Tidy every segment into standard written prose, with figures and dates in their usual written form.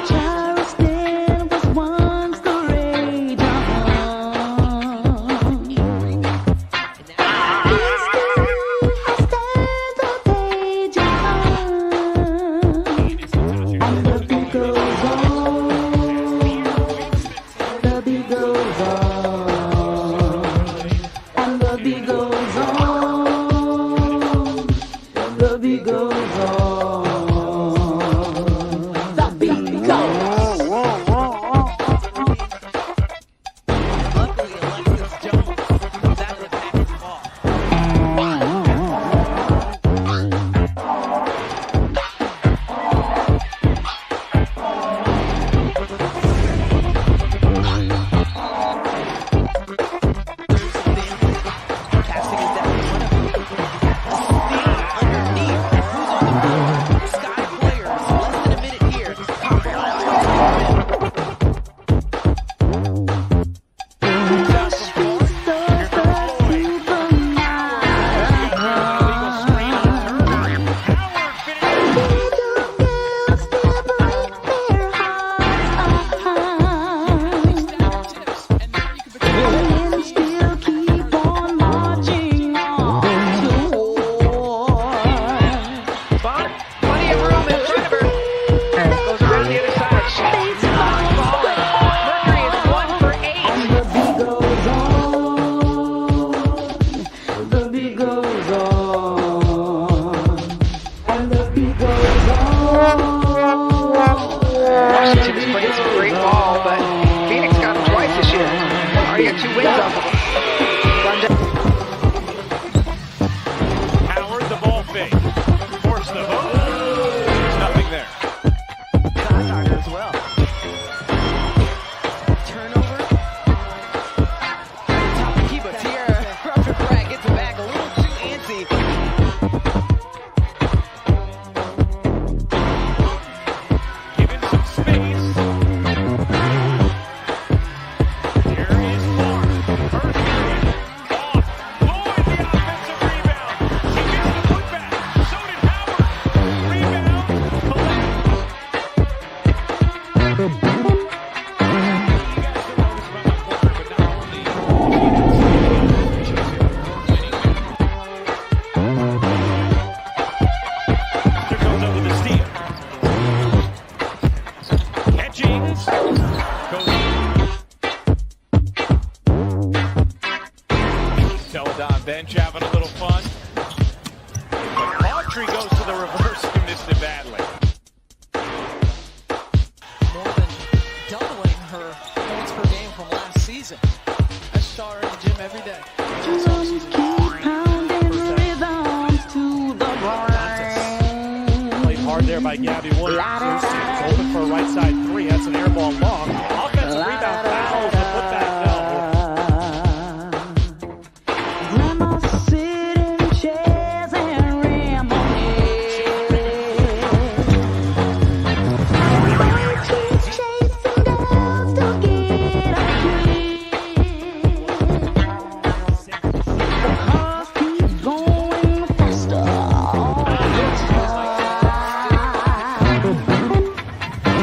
Charleston was once the rage and the beat goes on. The beat goes on. And the beat goes on. The beat goes on. The beat goes. Luckily, Alexis Jones comes out of the package ball. Casting it down in front of him. Steal underneath. Who's on the field? Sky players. Less than a minute here. Plenty of room in front of her. Goes around the other side. Shoots. Falling. Mercury is 1 for 8. The beat goes on. The beat goes on. And the beat goes on. Washington's playing some great ball, but Phoenix got him twice this year. Already got 2 wins off of him. Run down. Howard, the ball fake. Force the hook. There's nothing there. Side as well. Turnover. Top of keep it here. Roger Bragg gets it back a little too antsy. Given some space. Here is Clark. First period. Off. Lloyd, the offensive rebound. She gets the putback. So did Howard. Rebound. Collect. Here goes over the steal. Catching. Celadon bench having a little fun. But Autry goes to the reverse and missed it badly. More than doubling her points per game from last season. I saw her in the gym every day. Drums keep pounding rhythms to the brain. Played hard there by Gabby Williams. Open for a right side 3. That's an air ball long. Offensive rebound fouls. The putback no. Grandma sit in chairs and reminisce. She's chasing doves to get a kiss. The heart keeps going faster all the time.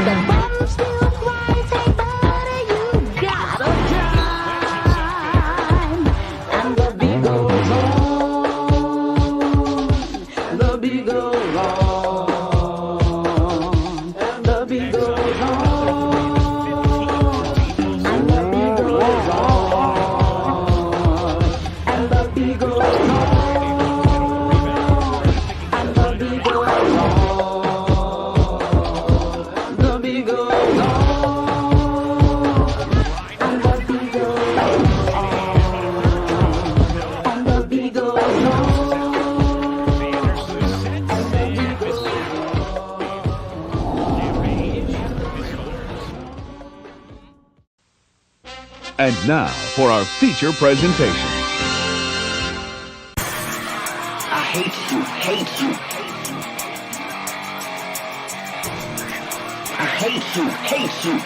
The bum still cries, hey buddy, you gotta drive. And the beat goes on. The beat goes on. The beat goes on. And the beat goes on. And the beat goes on. And the beat goes on. The beat goes on. And the beat goes on. And the beat goes on. And now for our feature presentation. I hate you, hate you. I hate you, hate you.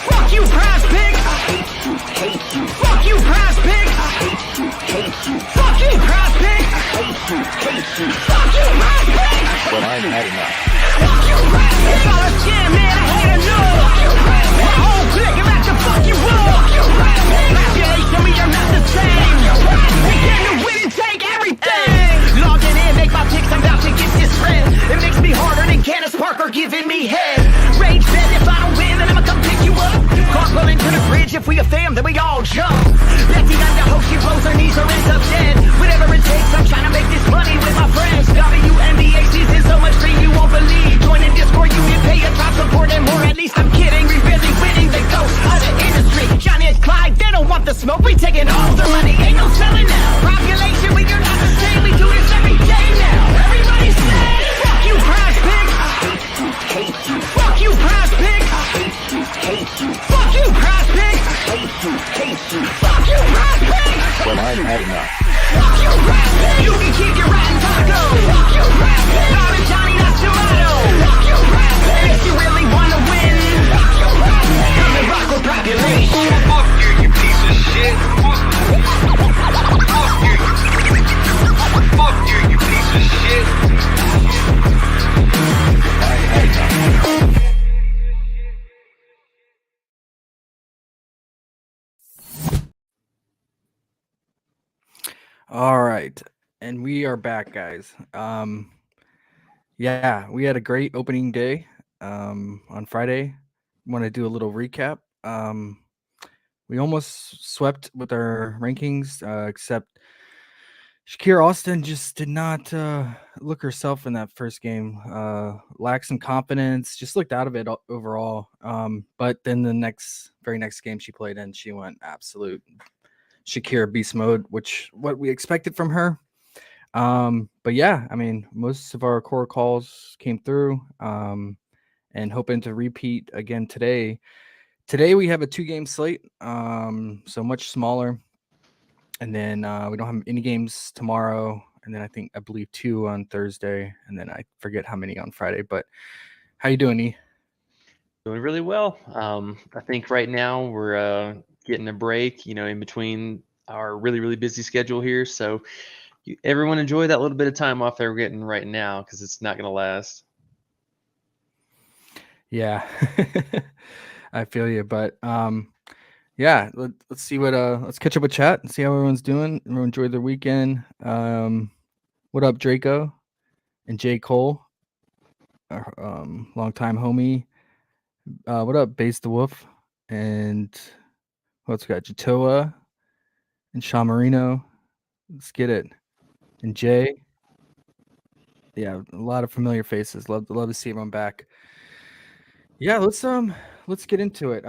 Fuck you, prize pigs. I hate you, hate you. Fuck you, prize pigs. I hate you, hate you. Fuck you, prize pigs. I hate you, hate you. Fuck you, prize pigs. Well, I've had enough. Fuck you, prize pigs. It's all a scam, man. I hate enough. Fuck you, prize pigs. My whole clique about to fuck you up. Fuck you, prize pigs. Population, we are not the same. Fuck you, prize pigs. We get to win and take everything. Logging in, make my picks. I'm about to get this red. It makes me harder than Candace Parker giving me head. Rage said if I don't win, then I'ma come pick you up. Carpooling to the bridge, if we a fam, then we all jump. Betsy got the hope, she rolls her knees or ends up dead. Whatever it takes, I'm trying to make this money with my friends. WNBA season so much free you won't believe. Join in Discord, you can pay a top support and more. At least I'm kidding, we really winning the ghost of the industry. Johnny and Clyde, they don't want the smoke, we taking all the money, ain't no selling now. Population, we are not the same, we do this every day now. Everybody say, fuck you, prize pigs. I hate you, hate you. Fuck you, prize pigs. I hate you, hate you. Fuck you, prize pigs. I hate you, hate you. Fuck you, prize pigs. Well, I've had enough. Fuck you, prize pigs. You can keep your rotten taco. Fuck you, prize pigs. Bob and Johnny, that's tomato. Fuck you, prize pigs. And if you really wanna win, fuck you, prize pigs. Come and rock with population. Fuck you, you piece of shit. Fuck you. Fuck you, you piece of shit. All right, and we are back, guys. Yeah, we had a great opening day on Friday. Want to do a little recap. We almost swept with our rankings, except Shakira Austin just did not look herself in that first game. Lacked some confidence, just looked out of it overall. But then the very next game she played in, she went absolute Shakira beast mode, which what we expected from her. But yeah, I mean, most of our core calls came through, and hoping to repeat again today. Today we have a 2-game slate, so much smaller, and then we don't have any games tomorrow, and then I believe 2 on Thursday, and then I forget how many on Friday. But how you doing, E? Doing really well. I think right now we're getting a break, in between our really, really busy schedule here. So everyone enjoy that little bit of time off they're getting right now, because it's not going to last. Yeah, I feel you, but yeah, let's see let's catch up with chat and see how everyone's doing. Everyone enjoyed their weekend. What up, Draco and J. Cole, our longtime homie. What up, Base the Wolf, and what's got Jatoa and Sean Marino. Let's get it. And Jay. Yeah, a lot of familiar faces. Love to see everyone back. Yeah, let's get into it.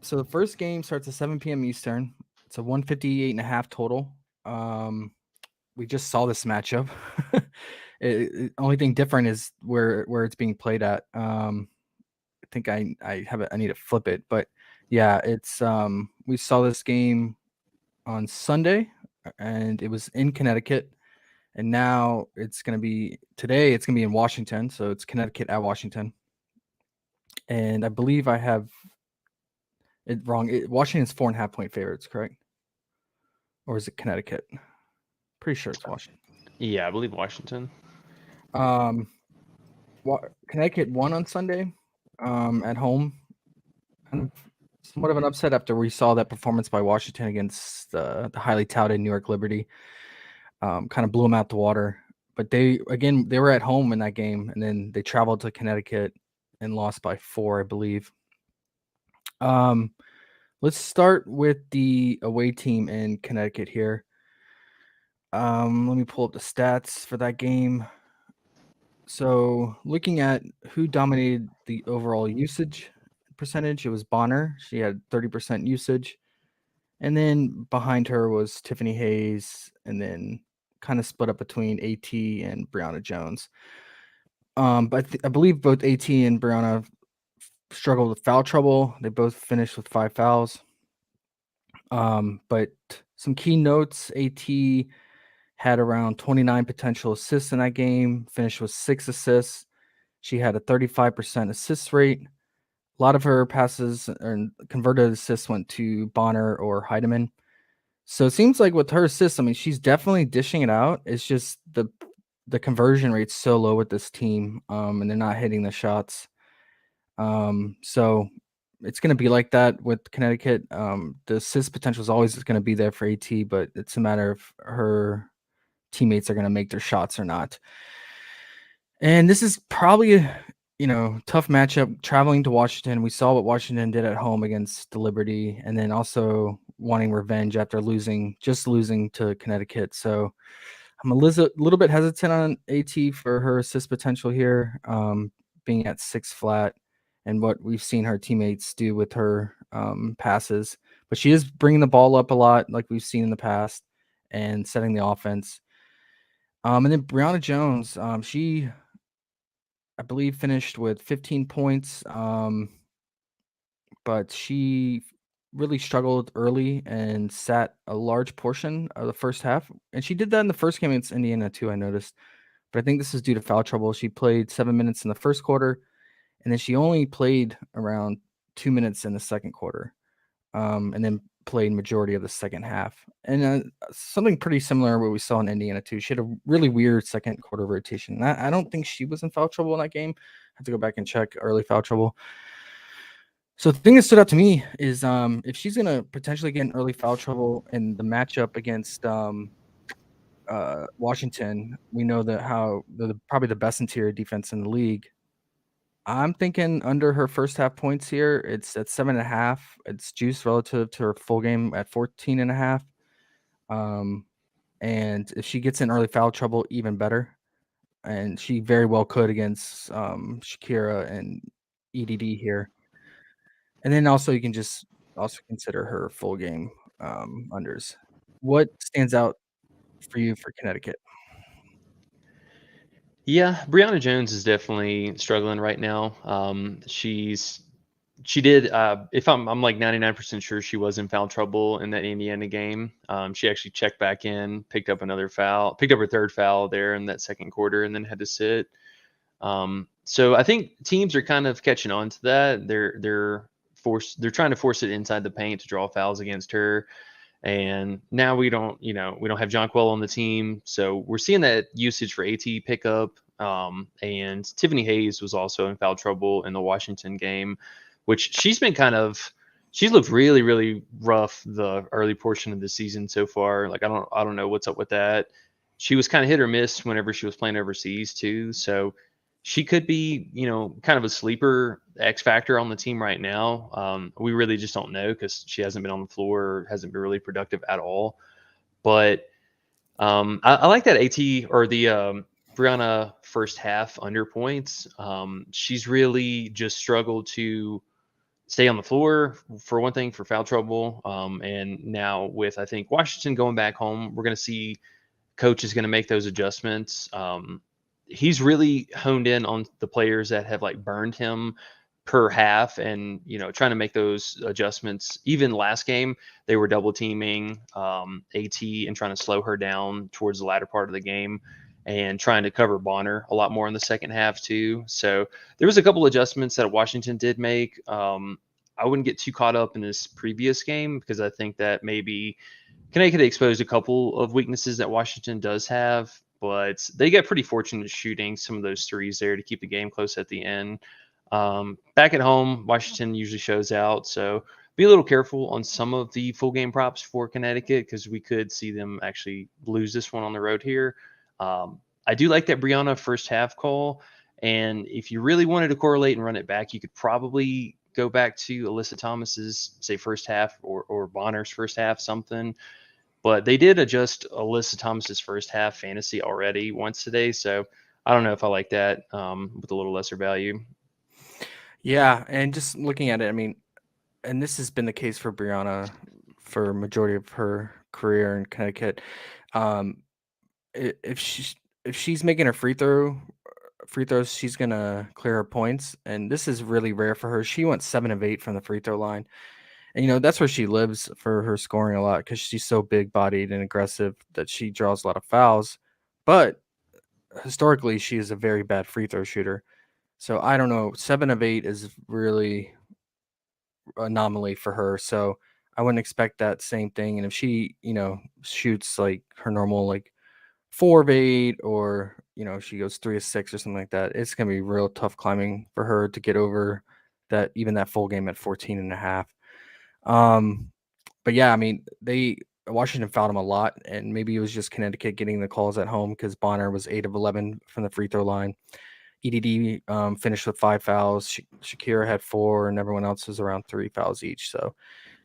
So the first game starts at 7 p.m. Eastern. It's a 158.5 total. We just saw this matchup. Only thing different is where it's being played at. I think I need to flip it, but yeah, it's we saw this game on Sunday, and it was in Connecticut, and now today it's gonna be in Washington, so it's Connecticut at Washington. And I believe I have it wrong. Washington's 4.5-point favorites, correct? Or is it Connecticut? Pretty sure it's Washington. Yeah, I believe Washington. Connecticut won on Sunday at home. Kind of somewhat of an upset after we saw that performance by Washington against the highly touted New York Liberty. Kind of blew them out the water. But they were at home in that game, and then they traveled to Connecticut and lost by 4, I believe. Let's start with the away team in Connecticut here. Let me pull up the stats for that game. So looking at who dominated the overall usage percentage, it was Bonner. She had 30% usage. And then behind her was Tiffany Hayes, and then kind of split up between AT and Brianna Jones. But I believe both AT and Brianna struggled with foul trouble. They both finished with 5 fouls. But some key notes: AT had around 29 potential assists in that game, finished with 6 assists. She had a 35% assist rate. A lot of her passes and converted assists went to Bonner or Heidemann. So it seems like with her assists, I mean, she's definitely dishing it out. It's just the conversion rate's so low with this team, and they're not hitting the shots. So it's going to be like that with Connecticut. The assist potential is always going to be there for AT, but it's a matter of her teammates are going to make their shots or not. And this is probably tough matchup traveling to Washington. We saw what Washington did at home against the Liberty, and then also wanting revenge after losing to Connecticut. So I'm a little bit hesitant on AT for her assist potential here, being at 6 flat, and what we've seen her teammates do with her passes. But she is bringing the ball up a lot, like we've seen in the past, and setting the offense. And then Brianna Jones, she, I believe, finished with 15 points, but she really struggled early and sat a large portion of the first half. And she did that in the first game against Indiana too, I noticed. But I think this is due to foul trouble. She played 7 minutes in the first quarter, and then she only played around 2 minutes in the second quarter, and then played majority of the second half. And something pretty similar what we saw in Indiana too. She had a really weird second quarter rotation. I don't think she was in foul trouble in that game. I have to go back and check early foul trouble. So the thing that stood out to me is if she's gonna potentially get in early foul trouble in the matchup against Washington, we know that how they're probably the best interior defense in the league. I'm thinking under her first half points here, it's at 7.5. It's juice relative to her full game at 14.5. And if she gets in early foul trouble, even better. And she very well could against Shakira and EDD here. And then also you can just also consider her full game unders. What stands out for you for Connecticut? Yeah, Brianna Jones is definitely struggling right now. She did if I'm like 99% sure she was in foul trouble in that Indiana game. She actually checked back in, picked up her third foul there in that second quarter, and then had to sit. So I think teams are kind of catching on to that. They're trying to force it inside the paint to draw fouls against her. And now we don't have Jonquil on the team, so we're seeing that usage for AT pickup. And Tiffany Hayes was also in foul trouble in the Washington game, which she's looked really, really rough the early portion of the season so far. Like I don't know what's up with that. She was kind of hit or miss whenever she was playing overseas too. So she could be, kind of a sleeper X factor on the team right now. We really just don't know because she hasn't been on the floor, or hasn't been really productive at all. But I like that AT or the Brianna first half under points. She's really just struggled to stay on the floor for one thing, for foul trouble. And now with, I think, Washington going back home, we're going to see coach is going to make those adjustments. He's really honed in on the players that have like burned him per half, and trying to make those adjustments. Even last game they were double teaming AT and trying to slow her down towards the latter part of the game, and trying to cover Bonner a lot more in the second half too. So there was a couple adjustments that Washington did make. I wouldn't get too caught up in this previous game because I think that maybe Connecticut exposed a couple of weaknesses that Washington does have, but they got pretty fortunate shooting some of those threes there to keep the game close at the end. Back at home, Washington usually shows out, so be a little careful on some of the full game props for Connecticut because we could see them actually lose this one on the road here. I do like that Brianna first half call, and if you really wanted to correlate and run it back, you could probably go back to Alyssa Thomas's, say, first half or Bonner's first half, something. But they did adjust Alyssa Thomas's first half fantasy already once today, so I don't know if I like that with a little lesser value. Yeah, and just looking at it, I mean, and this has been the case for Brianna for a majority of her career in Connecticut. If she's making her free throws, she's gonna clear her points, and this is really rare for her. She went 7 of 8 from the free throw line, and that's where she lives for her scoring a lot because she's so big bodied and aggressive that she draws a lot of fouls. But historically, she is a very bad free throw shooter. So I don't know. 7 of 8 is really anomaly for her. So I wouldn't expect that same thing. And if she, shoots like her normal like 4 of 8, or she goes 3 of 6 or something like that, it's gonna be real tough climbing for her to get over that full game at 14.5. But yeah, I mean, Washington fouled him a lot, and maybe it was just Connecticut getting the calls at home because Bonner was 8 of 11 from the free throw line. EDD finished with 5 fouls. Shakira had 4, and everyone else was around 3 fouls each. So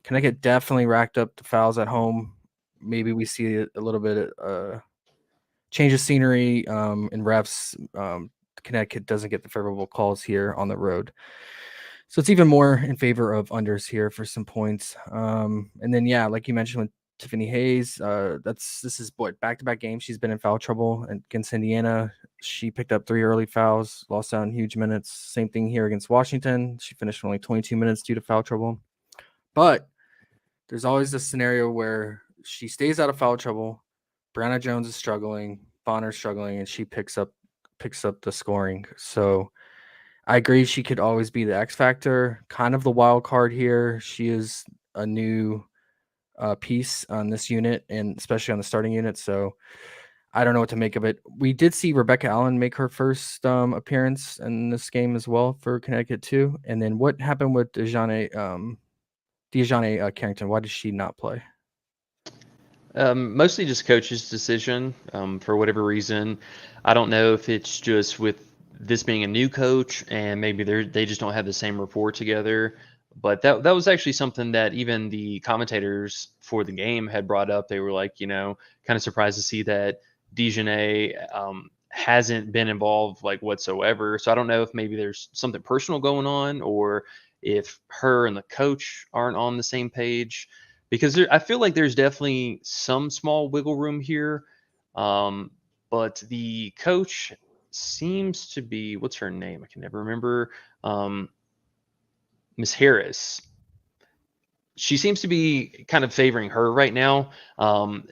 Connecticut definitely racked up the fouls at home. Maybe we see a little bit change of scenery in refs. Connecticut doesn't get the favorable calls here on the road. So it's even more in favor of unders here for some points. And then, yeah, like you mentioned with Tiffany Hayes, this is back-to-back games she's been in foul trouble. And against Indiana, she picked up 3 early fouls, lost out in huge minutes. Same thing here against Washington. She finished only 22 minutes due to foul trouble. But there's always this scenario where she stays out of foul trouble. Brianna Jones is struggling, Bonner's struggling, and she picks up the scoring. So I agree she could always be the X factor, kind of the wild card here. She is a new piece on this unit, and especially on the starting unit. So I don't know what to make of it. We did see Rebecca Allen make her first appearance in this game as well for Connecticut too. And then what happened with Dejanay Carrington? Why did she not play? Mostly just coach's decision for whatever reason. I don't know if it's just with this being a new coach and maybe they just don't have the same rapport together. But that was actually something that even the commentators for the game had brought up. They were like, kind of surprised to see that Dejanay hasn't been involved like whatsoever. So I don't know if maybe there's something personal going on, or if her and the coach aren't on the same page. Because I feel like there's definitely some small wiggle room here. But the coach seems to be, what's her name? I can never remember. Miss Harris. She seems to be kind of favoring her right now.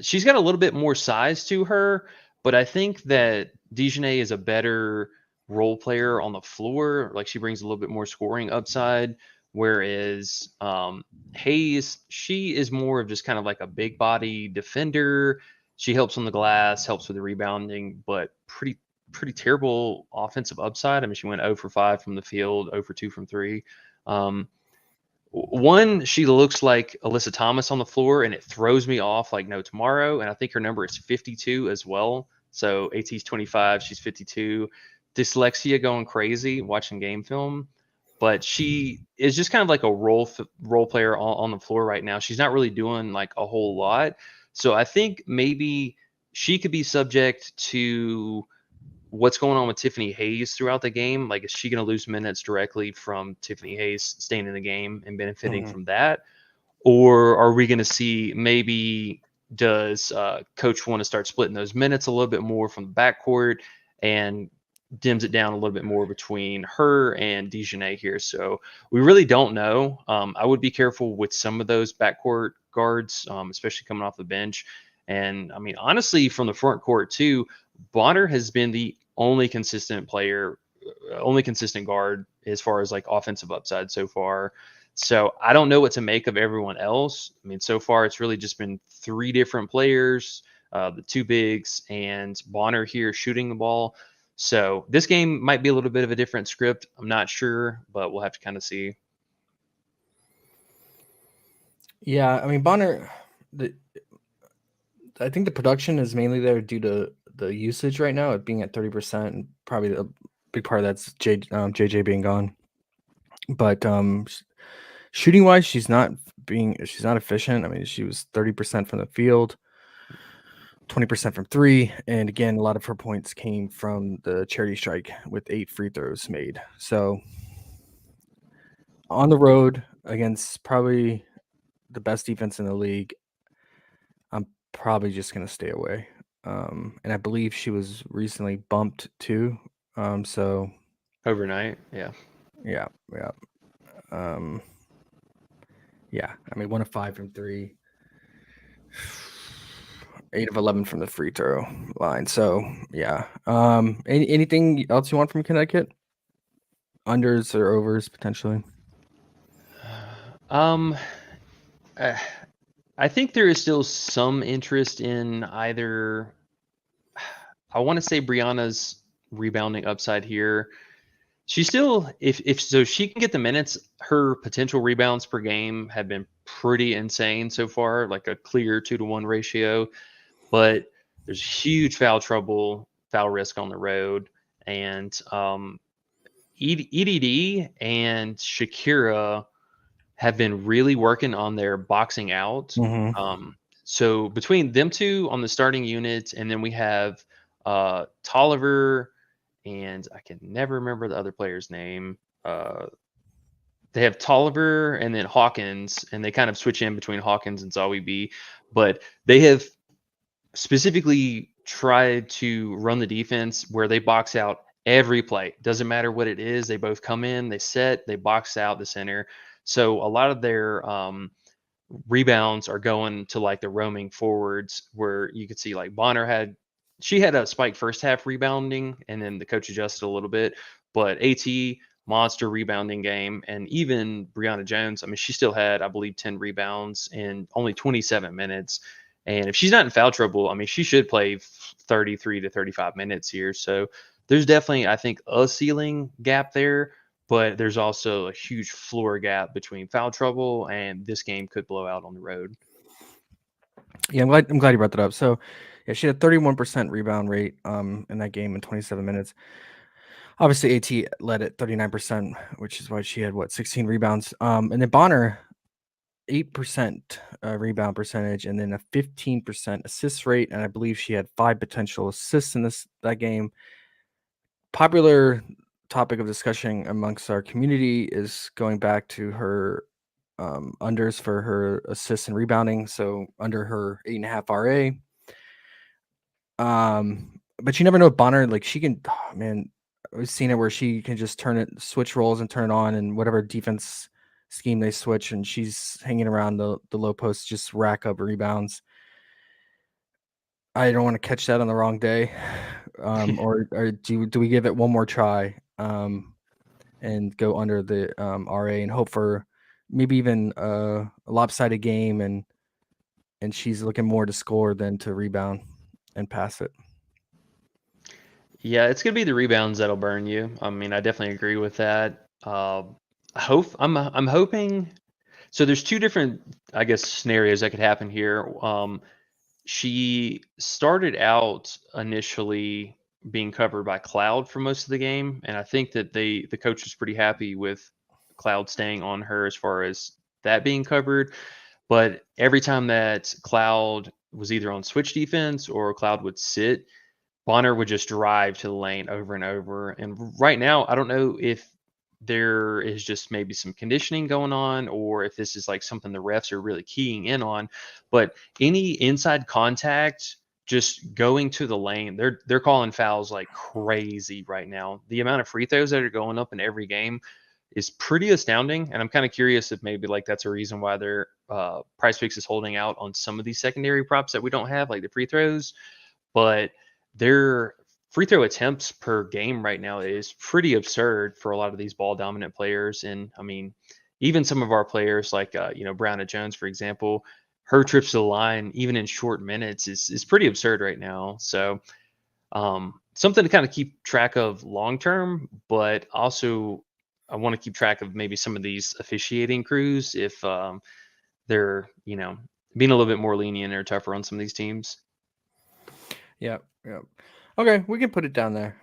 She's got a little bit more size to her, but I think that Dejanay is a better role player on the floor. Like, she brings a little bit more scoring upside, whereas Hayes, she is more of just kind of like a big body defender. She helps on the glass, helps with the rebounding, but pretty terrible offensive upside. I mean, she went 0 for 5 from the field, 0 for 2 from 3. One, she looks like Alyssa Thomas on the floor, and it throws me off like no tomorrow. And I think her number is 52 as well. So AT's 25, she's 52. Dyslexia going crazy watching game film, but she is just kind of like a role player on the floor right now. She's not really doing like a whole lot. So I think maybe she could be subject to what's going on with Tiffany Hayes throughout the game. Like, is she going to lose minutes directly from Tiffany Hayes staying in the game and benefiting from that? Or are we going to see maybe does coach want to start splitting those minutes a little bit more from the backcourt and dims it down a little bit more between her and Dejanay here? So we really don't know. I would be careful with some of those backcourt guards, especially coming off the bench. And I mean, honestly, from the front court too, Bonner has been the only consistent player, only consistent guard as far as like offensive upside so far. So I don't know what to make of everyone else. I mean, so far it's really just been 3 different players, the 2 bigs, and Bonner here shooting the ball. So this game might be a little bit of a different script. I'm not sure, but we'll have to kind of see. Yeah, I mean, Bonner, I think the production is mainly there due to the usage right now, it being at 30%, and probably a big part of that's JJ being gone. But shooting wise, she's not efficient. I mean, she was 30% from the field, 20% from 3, and again, a lot of her points came from the charity strike with 8 free throws made. So on the road against probably the best defense in the league, I'm probably just gonna stay away. And I believe she was recently bumped too. So Overnight, yeah. yeah. Yeah, I mean, 1 of 5 from 3, 8 of 11 from the free throw line. So yeah. Anything else you want from Connecticut? Unders or overs potentially? Um, uh, I think there is still some interest in either. I want to say Brianna's rebounding upside here. She still, if so, she can get the minutes. Her potential rebounds per game have been pretty insane so far, like a clear 2-to-1 ratio. But there's huge foul trouble, foul risk on the road, and EDD and Shakira have been really working on their boxing out. Mm-hmm. So between them two on the starting unit, and then we have Tolliver, and I can never remember the other player's name. They have Tolliver and then Hawkins, and they kind of switch in between Hawkins and Zawi B. But they have specifically tried to run the defense where they box out every play. Doesn't matter what it is. They both come in, they set, they box out the center. So a lot of their rebounds are going to like the roaming forwards where you could see like Bonner she had a spike first half rebounding and then the coach adjusted a little bit, but AT monster rebounding game, and even Brianna Jones, I mean, she still had, I believe, 10 rebounds in only 27 minutes. And if she's not in foul trouble, I mean, she should play 33 to 35 minutes here. So there's definitely, I think, a ceiling gap there, but there's also a huge floor gap between foul trouble and this game could blow out on the road. Yeah, I'm glad you brought that up. So, yeah, she had 31% rebound rate in that game in 27 minutes. Obviously, AT led at 39%, which is why she had 16 rebounds. And then Bonner 8% rebound percentage, and then a 15% assist rate, and I believe she had 5 potential assists in that game. Popular topic of discussion amongst our community is going back to her unders for her assists and rebounding, so under her 8.5 RA. But you never know with Bonner, like she can, man, I've seen it where she can just switch roles and turn it on, and whatever defense scheme they switch, and she's hanging around the low post, just rack up rebounds. I don't want to catch that on the wrong day, or do we give it one more try, and go under the RA and hope for maybe even a lopsided game, and she's looking more to score than to rebound and pass it. Yeah, it's gonna be the rebounds that'll burn you. I mean, I definitely agree with that. I'm hoping. So there's two different, I guess, scenarios that could happen here. She started out initially being covered by Cloud for most of the game, and I think that the coach was pretty happy with Cloud staying on her as far as that being covered. But every time that Cloud was either on switch defense or Cloud would sit, Bonner would just drive to the lane over and over. And right now, I don't know if there is just maybe some conditioning going on or if this is like something the refs are really keying in on. But any inside contact just going to the lane, they're calling fouls like crazy right now. The amount of free throws that are going up in every game is pretty astounding. And I'm kind of curious if maybe like that's a reason why their Price Picks is holding out on some of these secondary props that we don't have, like the free throws. But their free throw attempts per game right now is pretty absurd for a lot of these ball dominant players. And I mean, even some of our players like Brianna Jones, for example, her trips to the line, even in short minutes, is pretty absurd right now. So something to kind of keep track of long term, but also I want to keep track of maybe some of these officiating crews if they're being a little bit more lenient or tougher on some of these teams. Yeah. Okay, we can put it down there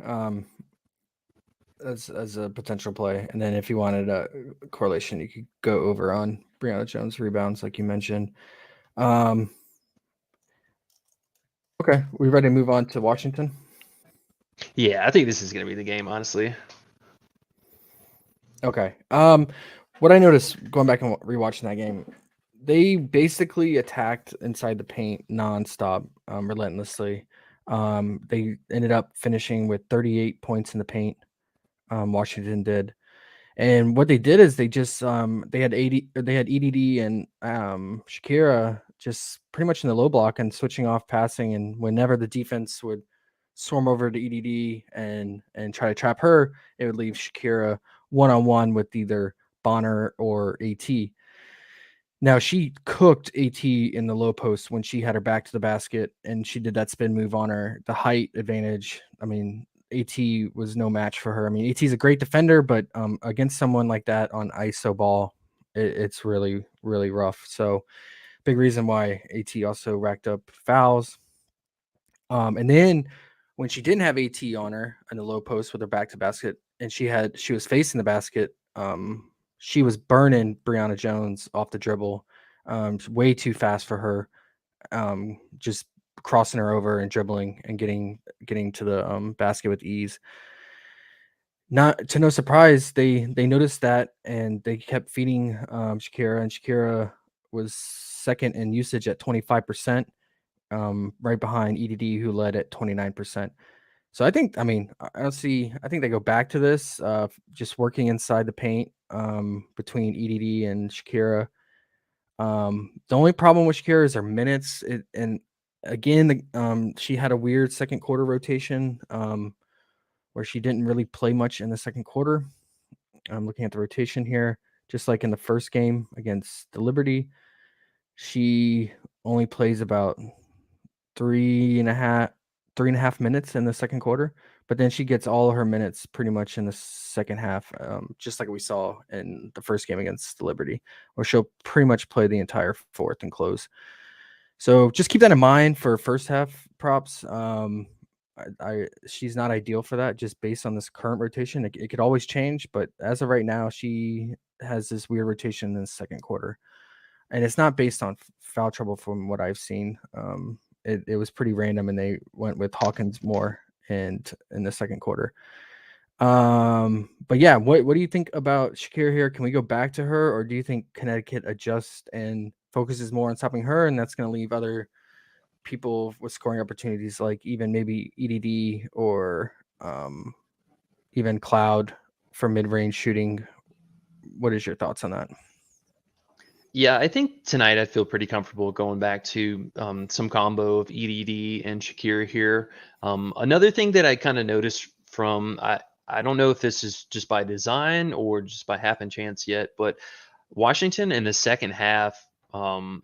as a potential play, and then if you wanted a correlation, you could go over on Brianna Jones rebounds, like you mentioned. Okay, we ready to move on to Washington? Yeah, I think this is going to be the game, honestly. Okay. What I noticed going back and rewatching that game, they basically attacked inside the paint nonstop, relentlessly. They ended up finishing with 38 points in the paint. Washington did, and what they did is they just they had EDD and Shakira just pretty much in the low block and switching off passing, and whenever the defense would swarm over to EDD and try to trap her, it would leave Shakira one-on-one with either Bonner or AT. Now she cooked AT in the low post when she had her back to the basket and she did that spin move on her. The height advantage. I mean, AT was no match for her. I mean, AT is a great defender, but against someone like that on ISO ball, it's really, really rough. So big reason why AT also racked up fouls. And then when she didn't have AT on her in the low post with her back to basket, and she was facing the basket, she was burning Brianna Jones off the dribble, way too fast for her, just crossing her over and dribbling and getting to the basket with ease. Not to no surprise, they noticed that and they kept feeding Shakira, and Shakira was second in usage at 25%, right behind EDD, who led at 29%. So I think, I mean, I think they go back to this, just working inside the paint between EDD and Shakira. The only problem with Shakira is her minutes. And again, she had a weird second quarter rotation where she didn't really play much in the second quarter. I'm looking at the rotation here, just like in the first game against the Liberty. She only plays about three and a half minutes in the second quarter, but then she gets all of her minutes pretty much in the second half, just like we saw in the first game against the Liberty, where she'll pretty much play the entire fourth and close. So just keep that in mind for first half props. She's not ideal for that, just based on this current rotation. It could always change, but as of right now, she has this weird rotation in the second quarter, and it's not based on foul trouble from what I've seen. It was pretty random, and they went with Hawkins more and in the second quarter. But yeah, what do you think about Shakira here? Can we go back to her, or do you think Connecticut adjusts and focuses more on stopping her, and that's going to leave other people with scoring opportunities, like even maybe EDD or even Cloud for mid-range shooting? What is your thoughts on that? Yeah, I think tonight I feel pretty comfortable going back to some combo of EDD and Shakira here. Another thing that I kind of noticed from I don't know if this is just by design or just by happen chance yet, but Washington in the second half,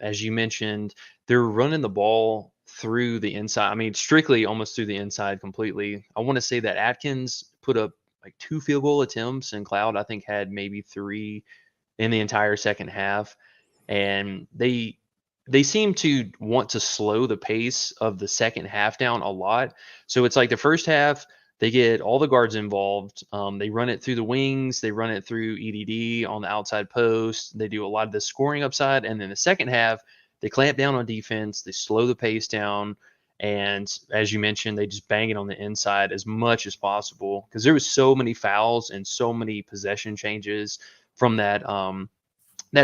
as you mentioned, they're running the ball through the inside. I mean, strictly almost through the inside completely. I want to say that Atkins put up like 2 field goal attempts, and Cloud I think had maybe 3 in the entire second half. And they seem to want to slow the pace of the second half down a lot. So it's like the first half, they get all the guards involved. They run it through the wings. They run it through EDD on the outside post. They do a lot of the scoring upside. And then the second half, they clamp down on defense. They slow the pace down. And as you mentioned, they just bang it on the inside as much as possible, because there was so many fouls and so many possession changes from that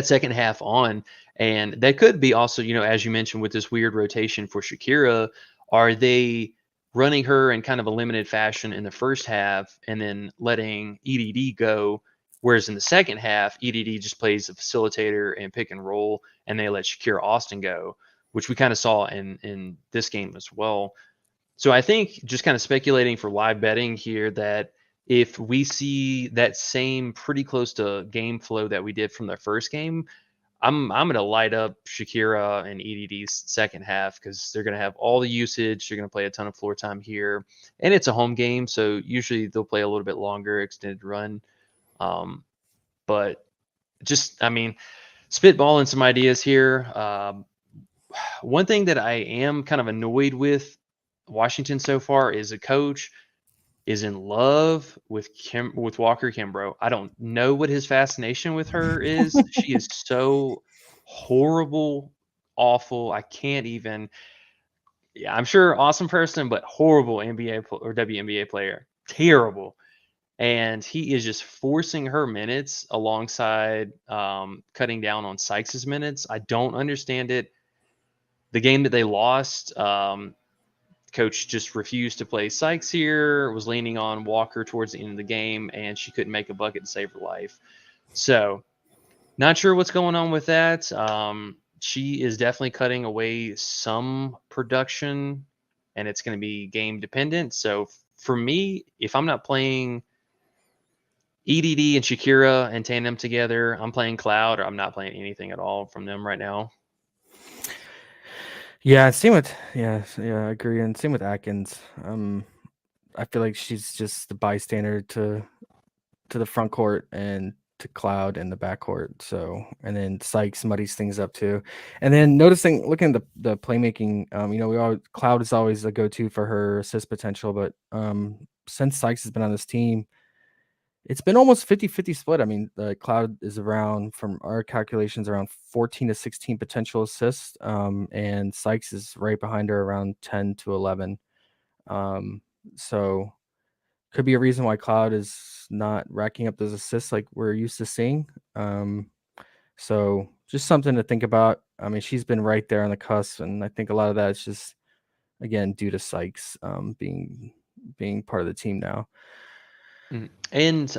second half on. And that could be also, as you mentioned, with this weird rotation for Shakira, are they running her in kind of a limited fashion in the first half and then letting EDD go? Whereas in the second half, EDD just plays a facilitator and pick and roll, and they let Shakira Austin go, which we kind of saw in this game as well. So I think, just kind of speculating for live betting here, that if we see that same pretty close to game flow that we did from the first game, I'm going to light up Shakira and EDD's second half, because they're going to have all the usage. They're going to play a ton of floor time here, and it's a home game, so usually they'll play a little bit longer extended run. But just, I mean, spitballing some ideas here. One thing that I am kind of annoyed with Washington so far is a coach is in love with Walker Kimbrough. I don't know what his fascination with her is. She is so horrible, awful. I can't even. Yeah, I'm sure awesome person, but horrible NBA or WNBA player. Terrible. And he is just forcing her minutes alongside cutting down on Sykes's minutes. I don't understand it. The game that they lost, coach just refused to play Sykes here, was leaning on Walker towards the end of the game, and she couldn't make a bucket to save her life. So not sure what's going on with that. She is definitely cutting away some production, and it's going to be game dependent. So for me, if I'm not playing EDD and Shakira and tandem together. I'm playing Cloud, or I'm not playing anything at all from them right now. Yeah, same with I agree, and same with Atkins. I feel like she's just the bystander to the front court and to Cloud in the back court. So, and then Sykes muddies things up too. And then looking at the playmaking, Cloud is always a go-to for her assist potential, but since Sykes has been on this team, it's been almost 50-50 split. I mean, the Cloud is around, from our calculations, around 14 to 16 potential assists, and Sykes is right behind her around 10 to 11. So could be a reason why Cloud is not racking up those assists like we're used to seeing. So just something to think about. I mean, she's been right there on the cusp, and I think a lot of that is just, again, due to Sykes being part of the team now. And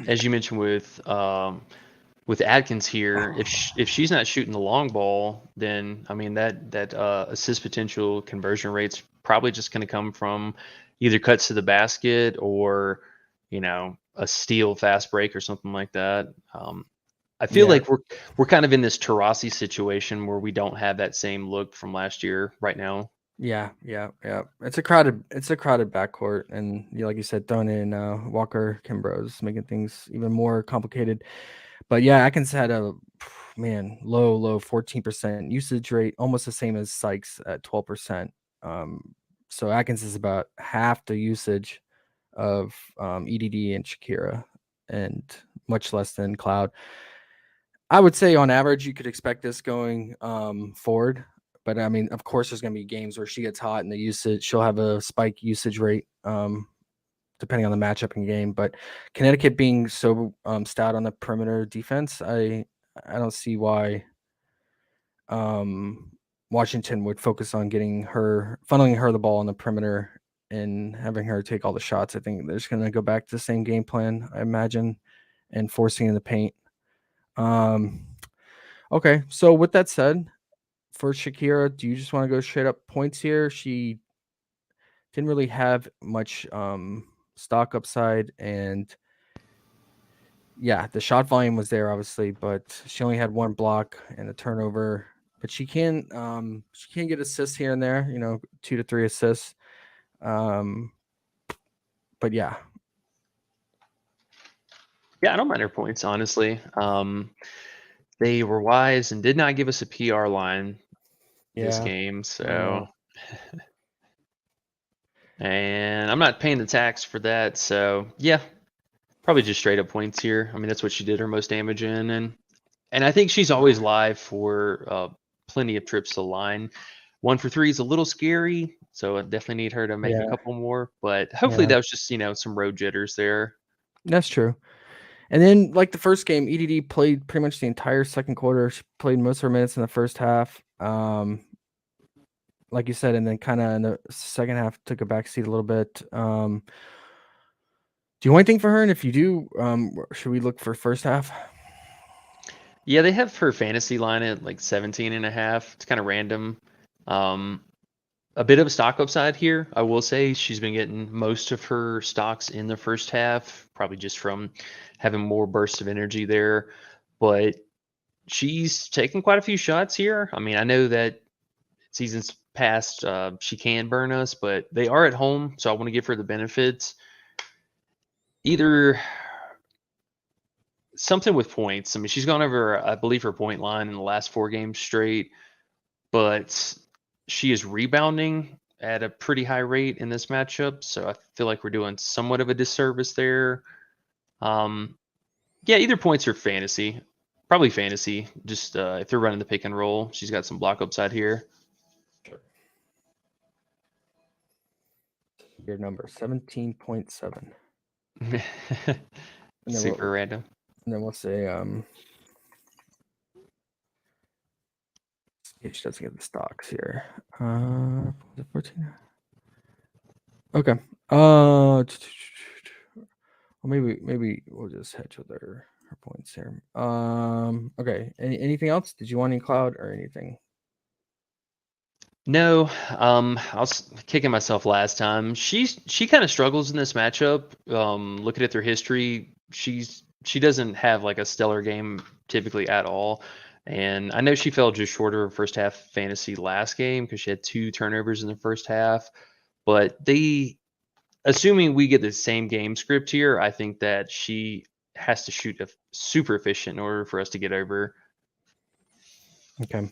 as you mentioned with Atkins here, if she's not shooting the long ball, then I mean that assist potential conversion rate's probably just going to come from either cuts to the basket or a steal fast break or something like that. I feel Yeah. like we're kind of in this Tarasi situation where we don't have that same look from last year right now. Yeah. It's a crowded backcourt, and like you said, throwing in Walker Kimbrough, making things even more complicated. But yeah, Atkins had a low 14% usage rate, almost the same as Sykes at 12%. So Atkins is about half the usage of EDD and Shakira, and much less than Cloud. I would say on average you could expect this going forward. But I mean, of course, there's going to be games where she gets hot and the usage, she'll have a spike usage rate depending on the matchup and game. But Connecticut being so stout on the perimeter defense, I don't see why Washington would focus on funneling her the ball on the perimeter and having her take all the shots. I think they're just going to go back to the same game plan, I imagine, and forcing in the paint. Okay, so with that said, for Shakira, do you just want to go straight up points here? She didn't really have much stock upside, and yeah, the shot volume was there obviously, but she only had one block and a turnover. But she can get assists here and there, 2 to 3 assists. But yeah. Yeah, I don't mind her points, honestly. They were wise and did not give us a PR line this Yeah, game, I so know. and I'm not paying the tax for that, so yeah, probably just straight up points here. I mean, that's what she did her most damage in, and I think she's always live for plenty of trips to line. 1 for 3 is a little scary, so I definitely need her to make a Yeah, couple more, but hopefully yeah, that was just some road jitters there. that's true. And then, like the first game, EDD played pretty much the entire second quarter. She played most of her minutes in the first half. Like you said, and then kind of in the second half took a backseat a little bit. Do you want anything for her? And if you do, should we look for first half? Yeah, they have her fantasy line at like 17.5. It's kind of random. A bit of a stock upside here. I will say she's been getting most of her stocks in the first half, probably just from having more bursts of energy there. But she's taken quite a few shots here. I mean, I know that seasons past she can burn us, but they are at home, so I want to give her the benefits. Either something with points. I mean, she's gone over, I believe, her point line in the last 4 games straight, but she is rebounding at a pretty high rate in this matchup, so I feel like we're doing somewhat of a disservice there. Yeah, either points or fantasy. Probably fantasy. Just if they're running the pick and roll, she's got some block upside here. Your number 17.7. Super random. And then we'll say she doesn't get the stocks here. 14. Okay. Well, maybe we'll just hedge with her points here. Okay. Anything else? Did you want any Cloud or anything? No, I was kicking myself last time. She kind of struggles in this matchup. Looking at their history, she doesn't have like a stellar game typically at all. And I know she fell just short of her first half fantasy last game because she had 2 turnovers in the first half. But assuming we get the same game script here, I think that she has to shoot super efficient in order for us to get over. Okay.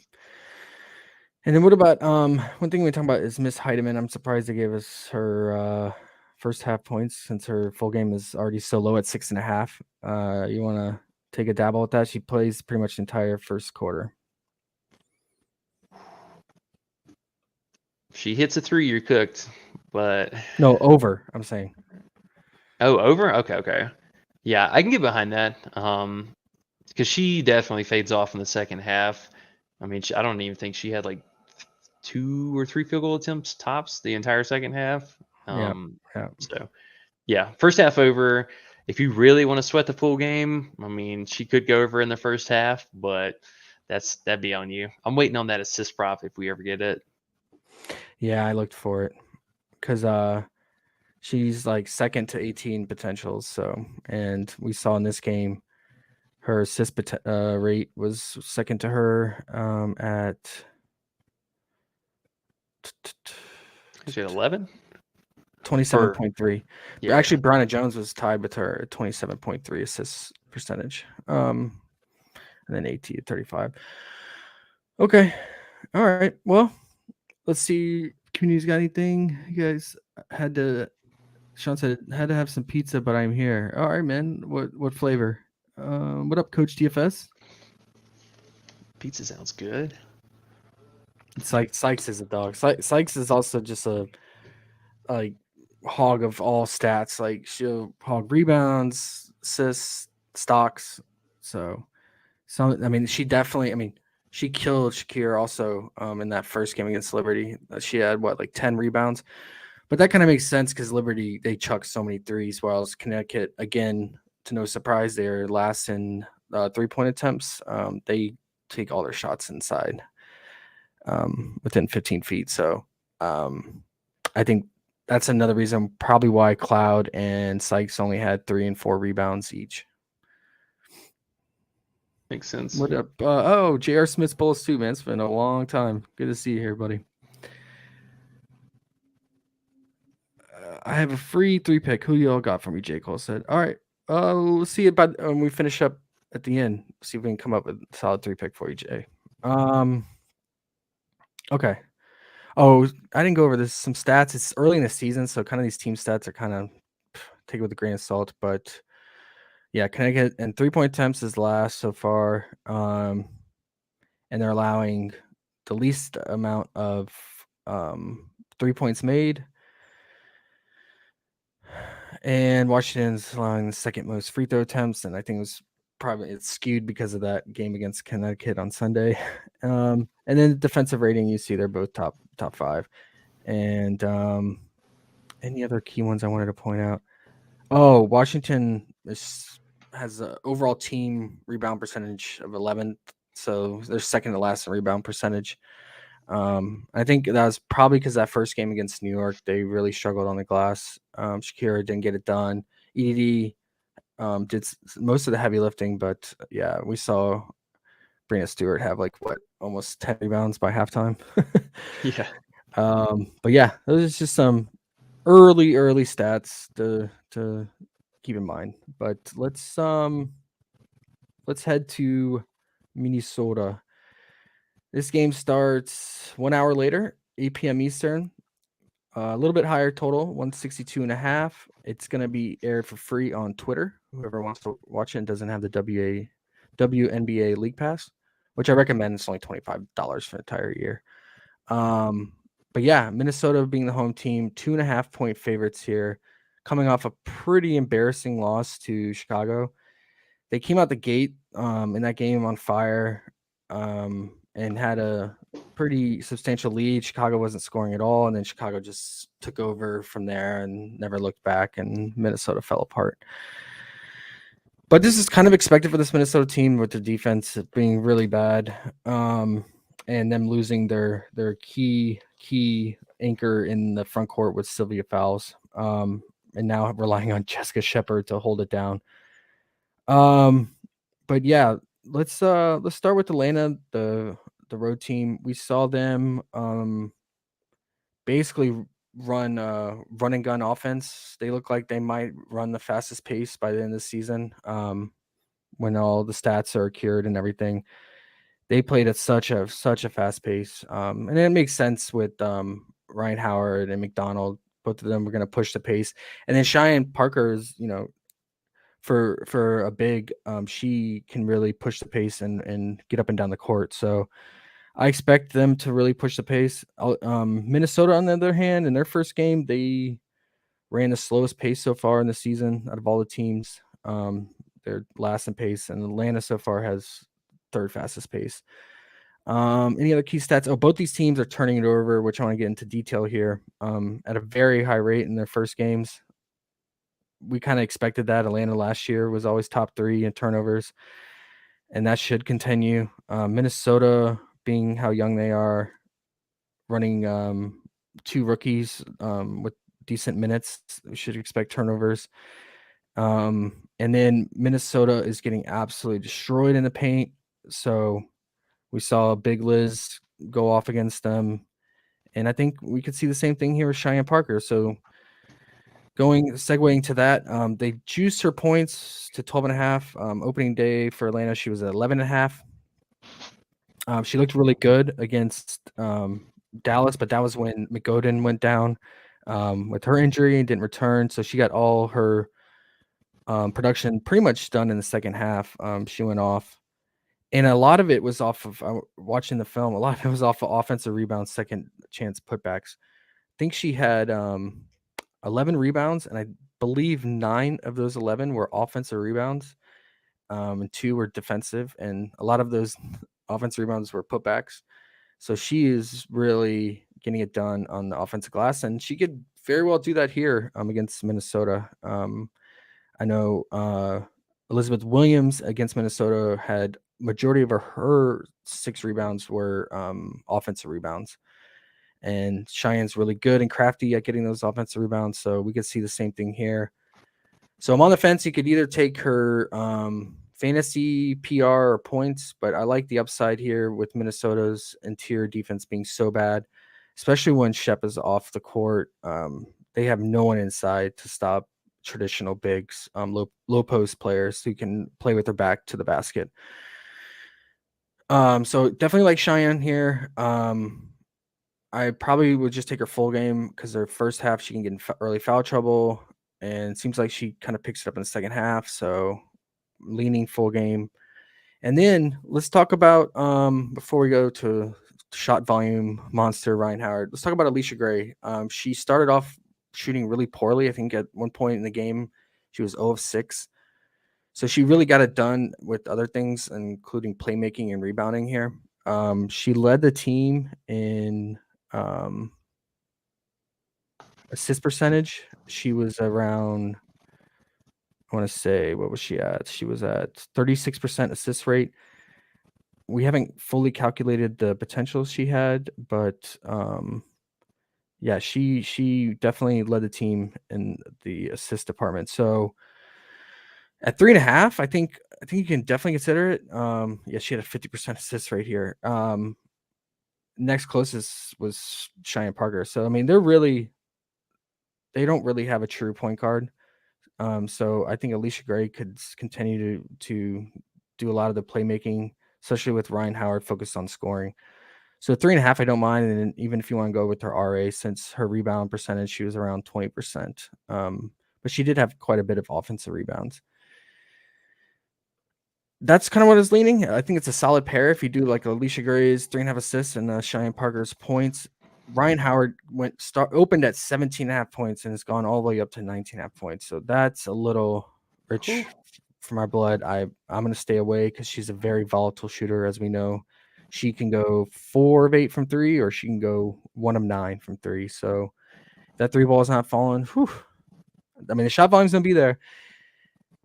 And then what about one thing we talk about is Miss Heidemann. I'm surprised they gave us her first half points since her full game is already so low at 6.5. You want to take a dabble at that? She plays pretty much the entire first quarter. If she hits a 3, you're cooked. But No, over. I'm saying. oh, over? Okay. Yeah, I can get behind that. Because she definitely fades off in the second half. I mean, I don't even think she had like 2 or 3 field goal attempts tops the entire second half. Yeah. So, yeah, first half over. If you really want to sweat the full game, I mean, she could go over in the first half, but that'd be on you. I'm waiting on that assist prop if we ever get it. Yeah, I looked for it because she's like second to 18 potentials. So, and we saw in this game her assist rate was second to her at She had 11. 27.3. Yeah. Actually, Brianna Jones was tied with her at 27.3 assists percentage. And then AT at 35. Okay. All right. Well, let's see. Community's got anything? You guys Sean said had to have some pizza, but I'm here. All right, man. What flavor? What up, Coach DFS? Pizza sounds good. It's like Sykes is a dog. Sykes is also just a like hog of all stats. Like she'll hog rebounds, assists, stocks. So I mean, she definitely. I mean, she killed Shakir also in that first game against Liberty. She had like 10 rebounds, but that kind of makes sense because Liberty they chuck so many threes, while Connecticut again, to no surprise, they're last in 3-point attempts. They take all their shots inside within 15 feet. So I think that's another reason probably why Cloud and Sykes only had 3 and 4 rebounds each. Makes sense. What up? J.R. Smith's Bulls too, man. It's been a long time. Good to see you here, buddy. I have a free 3-pick. Who y'all got for me? J. Cole said. All right. We'll see about when we finish up at the end. See if we can come up with a solid 3-pick for you, Jay. Okay. Oh, I didn't go over this. Some stats. It's early in the season, so kind of these team stats are kind of take it with a grain of salt. But yeah, Connecticut and 3-point attempts is last so far. And they're allowing the least amount of 3 points made. And Washington's allowing the second most free throw attempts, and I think it's skewed because of that game against Connecticut on Sunday. And then defensive rating, you see they're both top 5. And any other key ones I wanted to point out? Oh, Washington has an overall team rebound percentage of 11th, so they're second to last in rebound percentage. I think that was probably because that first game against New York, they really struggled on the glass. Shakira didn't get it done. EDD did most of the heavy lifting, but yeah, we saw Brianna Stewart have almost 10 rebounds by halftime. Yeah. But yeah, those are just some early stats to keep in mind. But let's head to Minnesota. This game starts 1 hour later, 8 p.m. Eastern. A little bit higher total, 162.5. It's going to be aired for free on Twitter. Whoever wants to watch it and doesn't have the WNBA League Pass, which I recommend. It's only $25 for the entire year. But yeah, Minnesota being the home team, 2.5-point favorites here, coming off a pretty embarrassing loss to Chicago. They came out the gate in that game on fire. And had a pretty substantial lead. Chicago wasn't scoring at all, and then Chicago just took over from there and never looked back, and Minnesota fell apart. But this is kind of expected for this Minnesota team with their defense being really bad, and them losing their key anchor in the front court with Sylvia Fowles, and now relying on Jessica Shepard to hold it down. But yeah, let's start with Atlanta, the road team. We saw them basically run and gun offense. They look like they might run the fastest pace by the end of the season. When all the stats are cured and everything. They played at such a fast pace. And it makes sense with Ryan Howard and McDonald. Both of them were going to push the pace. And then Cheyenne Parker is, for a big, she can really push the pace and get up and down the court. So I expect them to really push the pace. Minnesota, on the other hand, in their first game, they ran the slowest pace so far in the season out of all the teams. They're last in pace, and Atlanta so far has third fastest pace. Any other key stats? Oh, both these teams are turning it over, which I want to get into detail here. At a very high rate in their first games. We kind of expected that. Atlanta last year was always top 3 in turnovers, and that should continue. Minnesota, being how young they are, running 2 rookies with decent minutes, we should expect turnovers. And then Minnesota is getting absolutely destroyed in the paint. So we saw Big Liz go off against them. And I think we could see the same thing here with Cheyenne Parker. So segueing to that, they juiced her points to 12.5. Opening day for Atlanta, she was at 11.5. She looked really good against Dallas, but that was when McGoden went down with her injury and didn't return. So she got all her production pretty much done in the second half. She went off. And a lot of it was off of watching the film. A lot of it was off of offensive rebounds, second chance putbacks. I think she had 11 rebounds, and I believe 9 of those 11 were offensive rebounds, and 2 were defensive. And a lot of those offensive rebounds were putbacks. So she is really getting it done on the offensive glass, and she could very well do that here against Minnesota. I know Elizabeth Williams against Minnesota had majority of her 6 rebounds were offensive rebounds. And Cheyenne's really good and crafty at getting those offensive rebounds. So we could see the same thing here. So I'm on the fence. You could either take her fantasy PR or points, but I like the upside here with Minnesota's interior defense being so bad, especially when Shep is off the court. They have no one inside to stop traditional bigs, low post players who can play with their back to the basket. So definitely like Cheyenne here. I probably would just take her full game because their first half she can get in early foul trouble, and it seems like she kind of picks it up in the second half. So leaning full game. And then let's talk about before we go to shot volume monster Ryan Howard, let's talk about Alicia Gray. She started off shooting really poorly. I think at one point in the game she was 0 of 6. So she really got it done with other things, including playmaking and rebounding here. She led the team in assist percentage. She was around, I want to say, what was she at? She was at 36% assist rate. We haven't fully calculated the potential she had, but yeah, she definitely led the team in the assist department. So at 3.5, I think you can definitely consider it. Yeah, she had a 50% assist rate here. Next closest was Cheyenne Parker. So I mean, they don't really have a true point guard. So I think Alicia Gray could continue to do a lot of the playmaking, especially with Ryan Howard focused on scoring. So 3.5, I don't mind. And even if you want to go with her RA, since her rebound percentage, she was around 20%. But she did have quite a bit of offensive rebounds. That's kind of what I was leaning. I think it's a solid pair if you do like Alicia Gray's 3.5 assists and Cheyenne Parker's points. Ryan Howard opened at 17.5 points and has gone all the way up to 19.5 points. So that's a little rich for my blood. I'm going to stay away because she's a very volatile shooter, as we know. She can go 4 of 8 from 3, or she can go 1 of 9 from 3. So if that 3 ball is not falling, I mean, the shot volume's going to be there.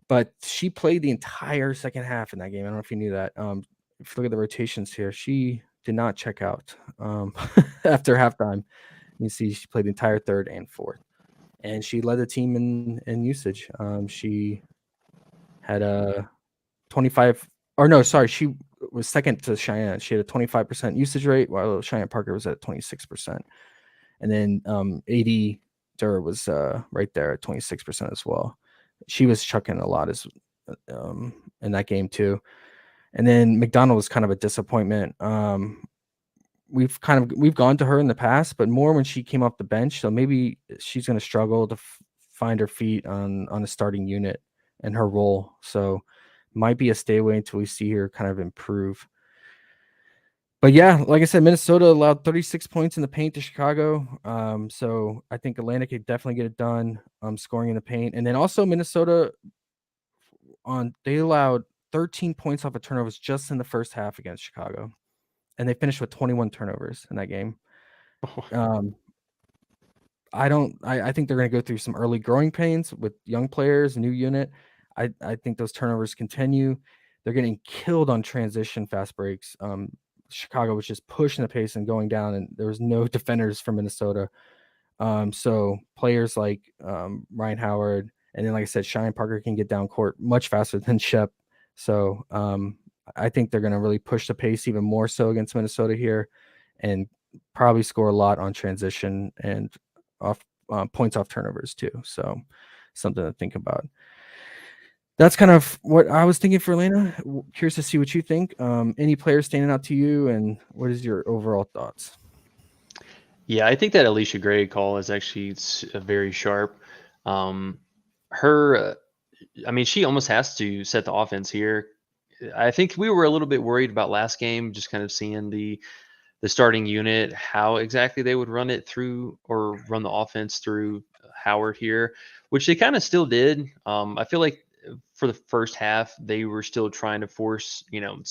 But she played the entire second half in that game. I don't know if you knew that. If you look at the rotations here, she did not check out after halftime. You see she played the entire third and fourth. And she led the team in usage. She had a 25, or no, sorry, she was second to Cheyenne. She had a 25% usage rate, while Cheyenne Parker was at 26%. And then AD Durr was right there at 26% as well. She was chucking a lot in that game too. And then McDonald was kind of a disappointment. We've gone to her in the past, but more when she came off the bench. So maybe she's going to struggle to find her feet on a starting unit and her role. So might be a stay away until we see her kind of improve. But yeah, like I said, Minnesota allowed 36 points in the paint to Chicago. So I think Atlanta could definitely get it done, scoring in the paint. And then also Minnesota they allowed 13 points off of turnovers just in the first half against Chicago. And they finished with 21 turnovers in that game. I think they're going to go through some early growing pains with young players, new unit. I think those turnovers continue. They're getting killed on transition fast breaks. Chicago was just pushing the pace and going down, and there was no defenders from Minnesota. So players like Ryan Howard, and then like I said, Cheyenne Parker can get down court much faster than Shep. So I think they're going to really push the pace even more so against Minnesota here, and probably score a lot on transition and off points off turnovers too. So something to think about. That's kind of what I was thinking for Atlanta. Curious to see what you think. Any players standing out to you, and what is your overall thoughts? Yeah, I think that Alicia Gray call is actually very sharp. Her, I mean, she almost has to set the offense here. I think we were a little bit worried about last game, just kind of seeing the starting unit, how exactly they would run it through or run the offense through Howard here, which they kind of still did. I feel like for the first half, they were still trying to force Ryan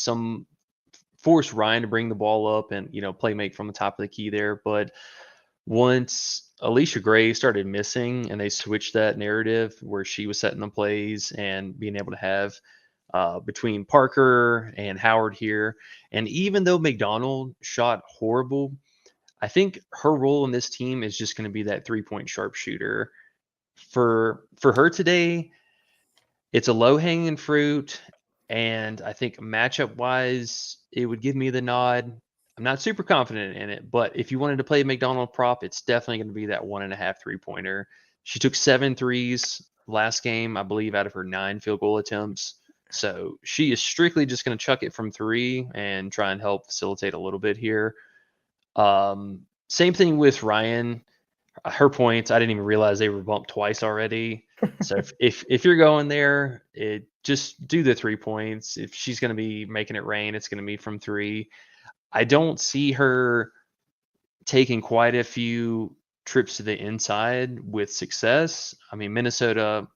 to bring the ball up and, play make from the top of the key there. But once Alicia Gray started missing and they switched that narrative where she was setting the plays and being able to have between Parker and Howard here. And even though McDonald shot horrible, I think her role in this team is just going to be that 3-point sharpshooter. For her today, it's a low hanging fruit. And I think matchup wise, it would give me the nod. I'm not super confident in it, but if you wanted to play a McDonald prop, it's definitely going to be that 1.5 3-pointer. She took 7 threes last game, I believe, out of her 9 field goal attempts. So she is strictly just going to chuck it from 3 and try and help facilitate a little bit here. Same thing with Ryan. Her points, I didn't even realize they were bumped twice already. So if you're going there, just do the 3 points. If she's going to be making it rain, it's going to be from 3. I don't see her taking quite a few trips to the inside with success. I mean, Minnesota,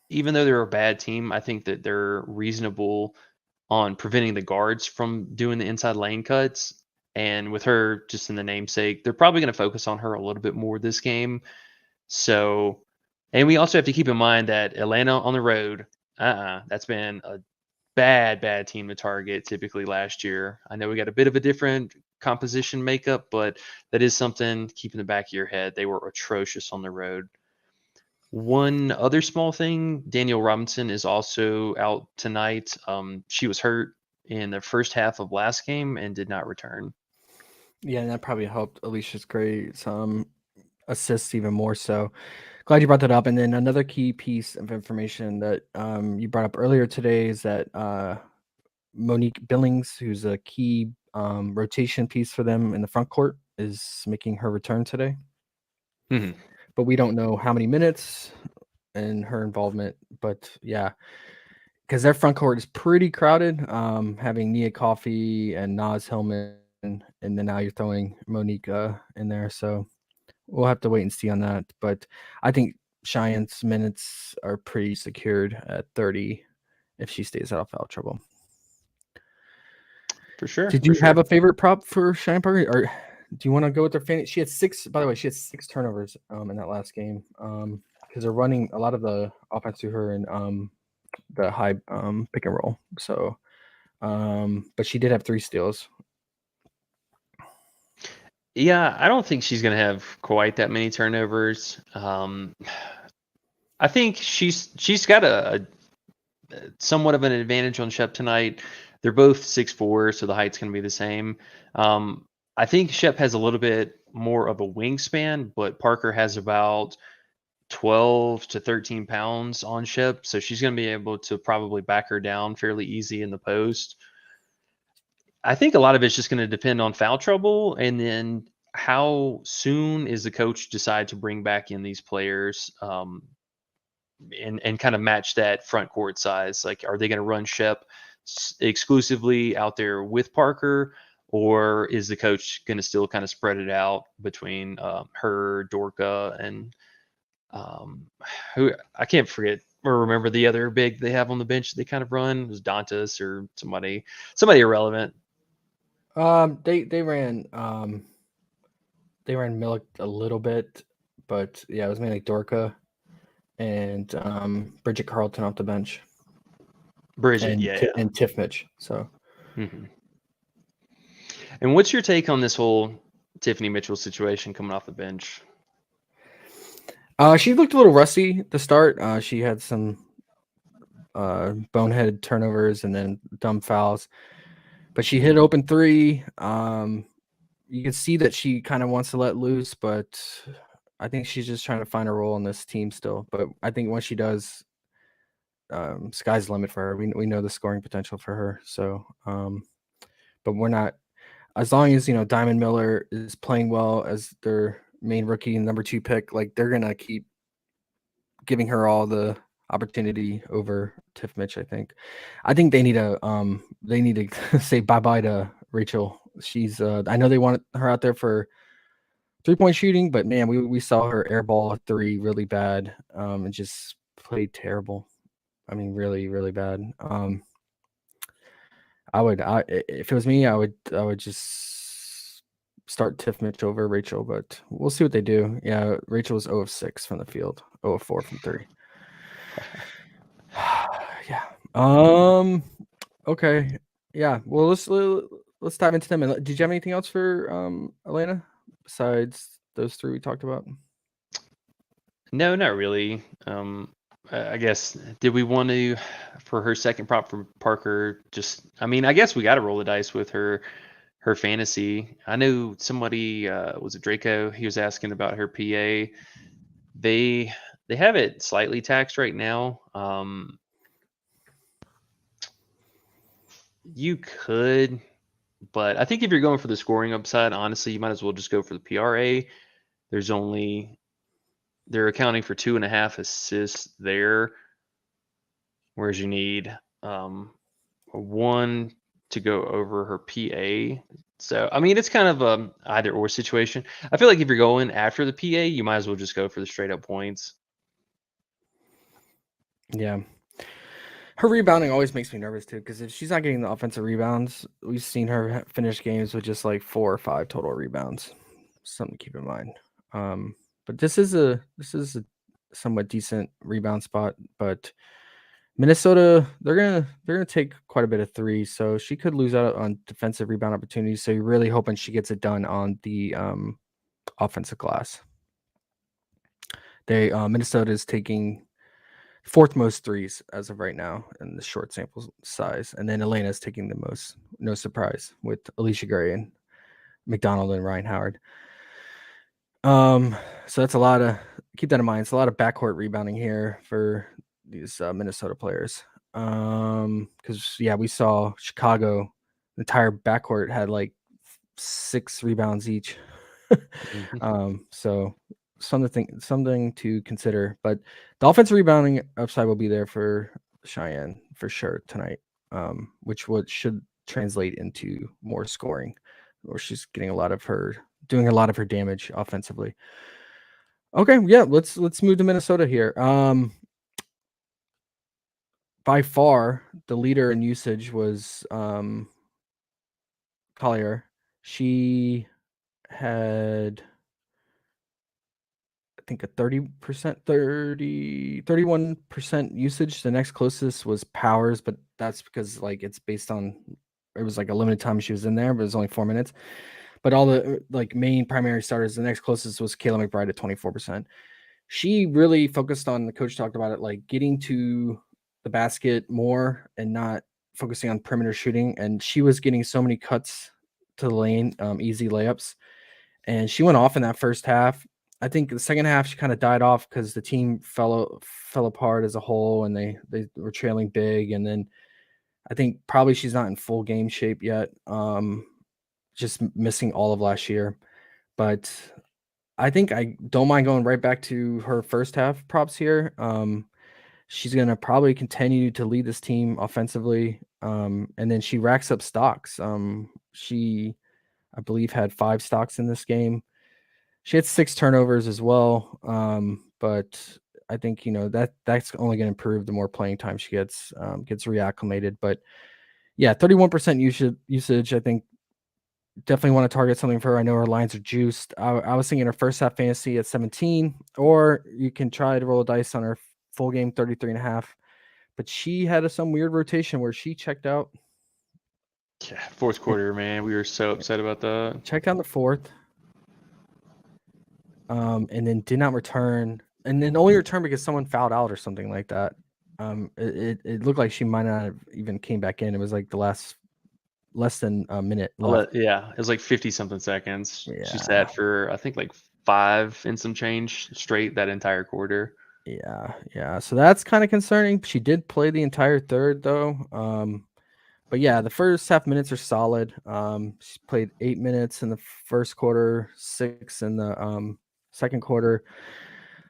even though they're a bad team, I think that they're reasonable on preventing the guards from doing the inside lane cuts. And with her just in the namesake, they're probably going to focus on her a little bit more this game. So, and we also have to keep in mind that Atlanta on the road, that's been a bad team to target typically last year. I know we got a bit of a different composition makeup, but that is something to keep in the back of your head. They were atrocious on the road. One other small thing, Danielle Robinson is also out tonight. She was hurt in the first half of last game and did not return. Yeah, and that probably helped Alicia's Gray some assists even more so. Glad you brought that up. And then another key piece of information that you brought up earlier today is that Monique Billings, who's a key rotation piece for them in the front court, is making her return today. Mm-hmm. But we don't know how many minutes and her involvement. But yeah, because their front court is pretty crowded, having Nia Coffey and Naz Hillman, and then now you're throwing Monique in there. So we'll have to wait and see on that. But I think Cheyenne's minutes are pretty secured at 30 if she stays out of foul trouble. For sure. Did you have a favorite prop for Cheyenne Parker, or do you want to go with their fan? She had 6. By the way, she had 6 turnovers in that last game because they're running a lot of the offense through her and the high pick and roll. So, but she did have 3 steals. Yeah, I don't think she's going to have quite that many turnovers. I think she's got a somewhat of an advantage on Shep tonight. They're both 6'4", so the height's going to be the same. I think Shep has a little bit more of a wingspan, but Parker has about 12 to 13 pounds on Shep, so she's going to be able to probably back her down fairly easy in the post. I think a lot of it's just going to depend on foul trouble, and then how soon is the coach decide to bring back in these players, and kind of match that front court size. Like, are they going to run Shep exclusively out there with Parker, or is the coach going to still kind of spread it out between her, Dorka, and who I can't forget or remember the other big they have on the bench they kind of run? It was Dantas or somebody irrelevant. They ran Milik a little bit, but yeah, it was mainly Dorka and Bridget Carlton off the bench. Bridget, and yeah. and Tiff Mitch. So Mm-hmm. And what's your take on this whole Tiffany Mitchell situation coming off the bench? she looked a little rusty to start. She had some bonehead turnovers and then dumb fouls, but she hit open three. You can see that she kind of wants to let loose, but I think she's just trying to find a role in this team still. But I think once she does, sky's the limit for her. We know the scoring potential for her. So, but we're not, as long as Diamond Miller is playing well as their main rookie and number 2 pick, like they're gonna keep giving her all the opportunity over Tiff Mitch. I think they need to say bye-bye to Rachel. She's I know they want her out there for 3-point shooting, but man, we saw her airball a 3 really bad, and just played terrible. I mean, really, really bad. If it was me, I would just start Tiff Mitch over Rachel, but we'll see what they do. Yeah, Rachel was 0 of 6 from the field, 0 of 4 from 3. Yeah. Okay. Yeah. Well, let's dive into them. And did you have anything else for Elena besides those 3 we talked about? No, not really. I guess, did we want to, for her second prop for Parker, I guess we got to roll the dice with her fantasy. I know somebody, was it Draco? He was asking about her PA. They have it slightly taxed right now. You could, but I think if you're going for the scoring upside, honestly, you might as well just go for the PRA. They're accounting for 2.5 assists there, whereas you need 1 to go over her PA. So, I mean, it's kind of a either or situation. I feel like if you're going after the PA, you might as well just go for the straight up points. Yeah. Her rebounding always makes me nervous too, because if she's not getting the offensive rebounds, we've seen her finish games with just like 4 or 5 total rebounds. Something to keep in mind. But this is a somewhat decent rebound spot. But Minnesota, they're gonna take quite a bit of 3, so she could lose out on defensive rebound opportunities. So you're really hoping she gets it done on the offensive glass. Minnesota is taking 4th most 3s as of right now in the short sample size, and then Elena is taking the most. No surprise with Alicia Gray and McDonald and Ryan Howard. So that's a lot of, keep that in mind. It's a lot of backcourt rebounding here for these Minnesota players. Because we saw Chicago, the entire backcourt had like 6 rebounds each. So something to consider. But the offensive rebounding upside will be there for Cheyenne for sure tonight, which should translate into more scoring, or she's getting doing a lot of her damage offensively. Okay, yeah, let's move to Minnesota here. By far, the leader in usage was Collier. She had, I think, a 31% usage. The next closest was Powers, but that's because like it's based on, it was like a limited time she was in there, but it was only 4 minutes. But all the like main primary starters, the next closest was Kayla McBride at 24%. She really focused on, the coach talked about it, like getting to the basket more and not focusing on perimeter shooting. And she was getting so many cuts to the lane, easy layups. And she went off in that first half. I think the second half she kind of died off because the team fell apart as a whole, and they were trailing big. And then I think probably she's not in full game shape yet, just missing all of last year. But I think I don't mind going right back to her first half props here. She's going to probably continue to lead this team offensively, and then she racks up stocks. She, I believe, had 5 stocks in this game. She had 6 turnovers as well, but I think that's only going to improve the more playing time she gets reacclimated. But yeah, 31% usage. I think definitely want to target something for her. I know her lines are juiced. I was thinking her first half fantasy at 17, or you can try to roll a dice on her full game 33.5. But she had some weird rotation where she checked out. Yeah, fourth quarter, man. We were so upset about that. Checked out in the fourth. And then did not return, and then only returned because someone fouled out or something like that. It looked like she might not have even came back in. It was like the less than a minute left. Yeah, it was like 50 something seconds. Yeah. She sat for I think like 5 and some change straight that entire quarter. Yeah. So that's kind of concerning. She did play the entire third though. But yeah, the first half minutes are solid. She played 8 minutes in the first quarter, 6 in the second quarter.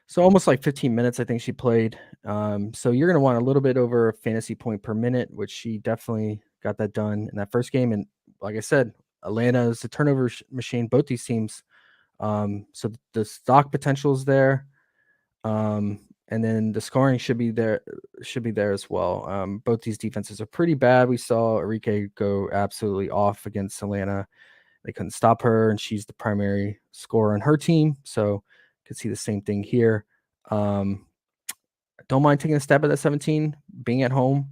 So almost like 15 minutes, I think she played. So you're going to want a little bit over a fantasy point per minute, which she definitely got that done in that first game. And like I said, Atlanta is a turnover machine, both these teams. So the stock potential is there. And then the scoring should be there as well. Both these defenses are pretty bad. We saw Enrique go absolutely off against Atlanta. They couldn't stop her, and she's the primary scorer on her team. So could see the same thing here. Don't mind taking a stab at that 17, being at home.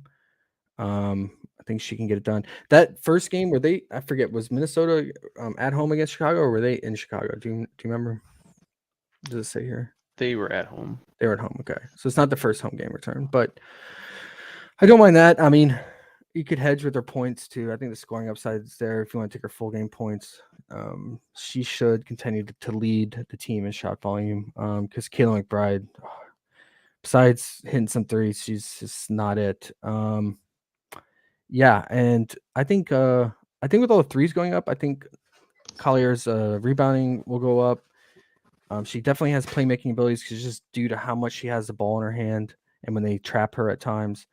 I think she can get it done. That first game where I forget, was Minnesota at home against Chicago, or were they in Chicago? Do you remember? Does it say here? They were at home. They were at home. Okay. So it's not the first home game return, but I don't mind that. I mean, you could hedge with her points too. I think the scoring upside is there if you want to take her full game points. She should continue to lead the team in shot volume because Kayla McBride, besides hitting some threes, she's just not it. Yeah, and I think with all the threes going up, I think Collier's rebounding will go up. She definitely has playmaking abilities because just due to how much she has the ball in her hand and when they trap her at times.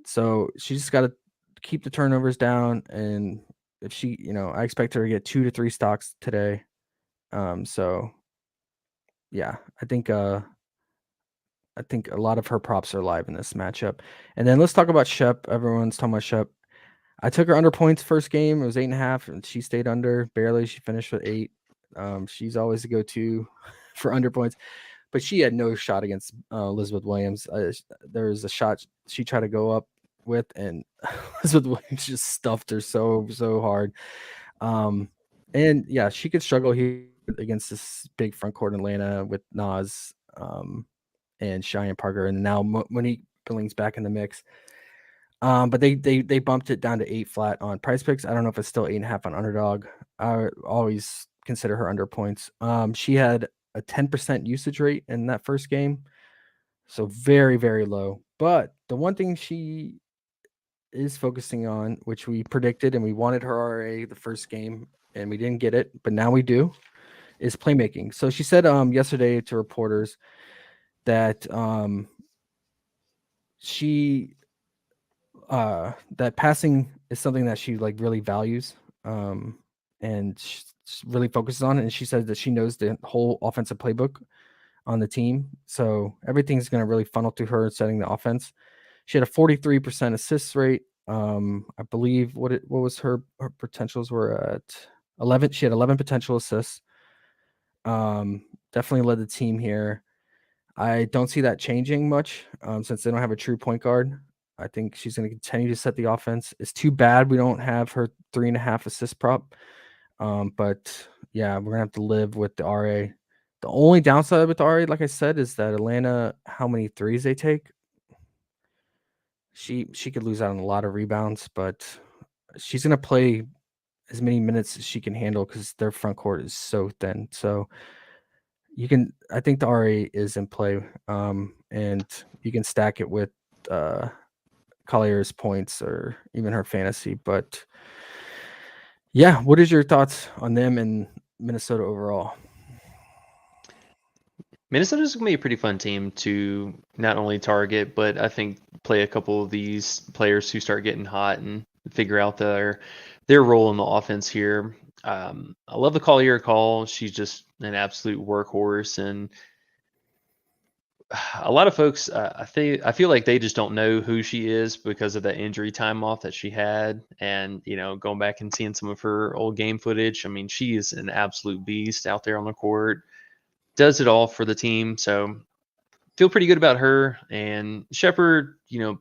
So she just got to keep the turnovers down. And if she, I expect her to get 2 to 3 stocks today. So yeah, I think a lot of her props are live in this matchup. And then let's talk about Shep. Everyone's talking about Shep. I took her under points first game. It was 8.5, and she stayed under barely. She finished with 8. She's always the go-to for under points, but she had no shot against Elizabeth Williams. There was a shot she tried to go up with, and Elizabeth Williams just stuffed her so hard. And yeah, she could struggle here against this big front court in Atlanta with Nas and Cheyenne Parker, and now Monique Billings back in the mix. But they bumped it down to 8 flat on Price Picks. I don't know if it's still 8.5 on Underdog. I always consider her under points. She had a 10% usage rate in that first game, so very, very low. But the one thing she is focusing on, which we predicted and we wanted her RA the first game, and we didn't get it, but now we do, is playmaking. So she said yesterday to reporters that that passing is something that she really values and she really focuses on it. And she said that she knows the whole offensive playbook on the team, so everything's going to really funnel through her setting the offense. She had a 43% assist rate. I believe what was her potentials were at 11. She had 11 potential assists. Definitely led the team here. I don't see that changing much since they don't have a true point guard. I think she's going to continue to set the offense. It's too bad we don't have her 3.5 assist prop. But yeah, we're going to have to live with the RA. The only downside with the RA, like I said, is that Atlanta, how many threes they take. she could lose out on a lot of rebounds, but she's gonna play as many minutes as she can handle because their front court is so thin. So I think the RA is in play, and you can stack it with Collier's points or even her fantasy. But yeah, what is your thoughts on them and Minnesota overall? Minnesota's gonna be a pretty fun team to not only target, but I think play a couple of these players who start getting hot and figure out their role in the offense here. I love the Collier call. She's just an absolute workhorse, and a lot of folks, I feel like they just don't know who she is because of the injury time off that she had, and going back and seeing some of her old game footage. I mean, she is an absolute beast out there on the court. Does it all for the team, so feel pretty good about her. And Shepard,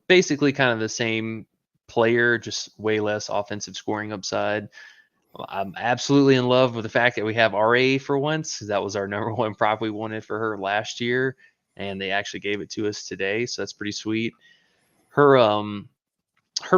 basically kind of the same player, just way less offensive scoring upside. I'm absolutely in love with the fact that we have RA for once. That was our number one prop we wanted for her last year, and they actually gave it to us today, so that's pretty sweet. Her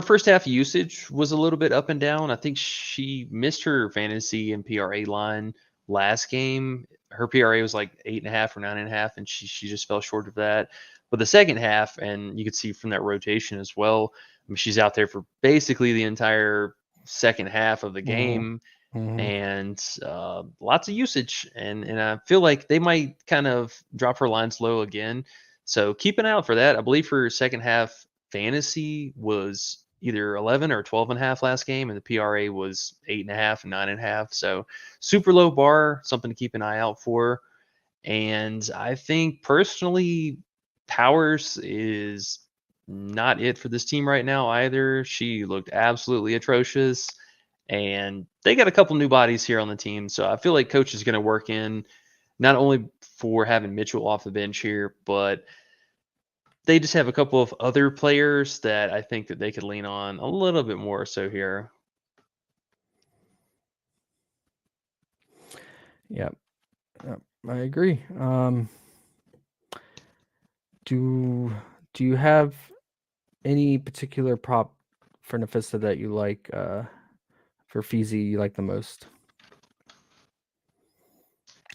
first half usage was a little bit up and down. I think she missed her fantasy and PRA line last game. Her PRA was like 8.5 or 9.5, and she just fell short of that. But the second half, and you could see from that rotation as well, I mean, she's out there for basically the entire second half of the game, and lots of usage. And I feel like they might kind of drop her lines low again. So keep an eye out for that. I believe her second half fantasy was either 11 or 12.5 last game, and the PRA was 8.5 and 9.5. So super low bar, something to keep an eye out for. And I think personally, Powers is not it for this team right now either. She looked absolutely atrocious, and they got a couple new bodies here on the team. So I feel like coach is going to work in not only for having Mitchell off the bench here, but they just have a couple of other players that I think that they could lean on a little bit more so here. Yep. I agree. Do you have any particular prop for Nafisa that you like, for Feezy you like the most?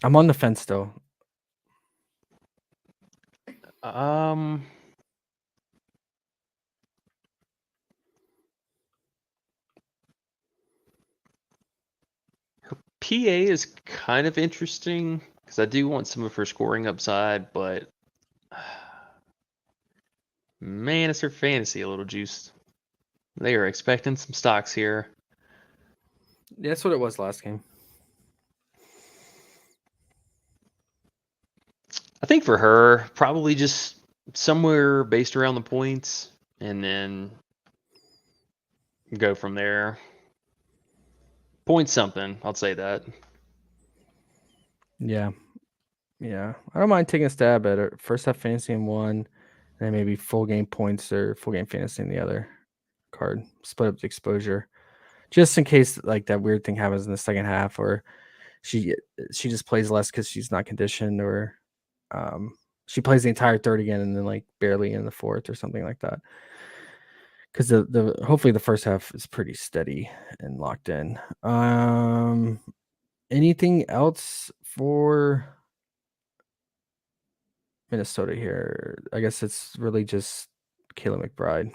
I'm on the fence though. Um, PA is kind of interesting because I do want some of her scoring upside, but man, it's her fantasy a little juiced. They are expecting some stocks here. Yeah, that's what it was last game. I think for her, probably just somewhere based around the points, and then go from there. Point something, I'll say that. Yeah. I don't mind taking a stab at it. First half fantasy in one, and then maybe full game points or full game fantasy in the other card. Split up the exposure, just in case like that weird thing happens in the second half, or she just plays less because she's not conditioned, or she plays the entire third again and then like barely in the fourth or something like that. Because the hopefully the first half is pretty steady and locked in. Anything else for Minnesota here? I guess it's really just Kayla McBride.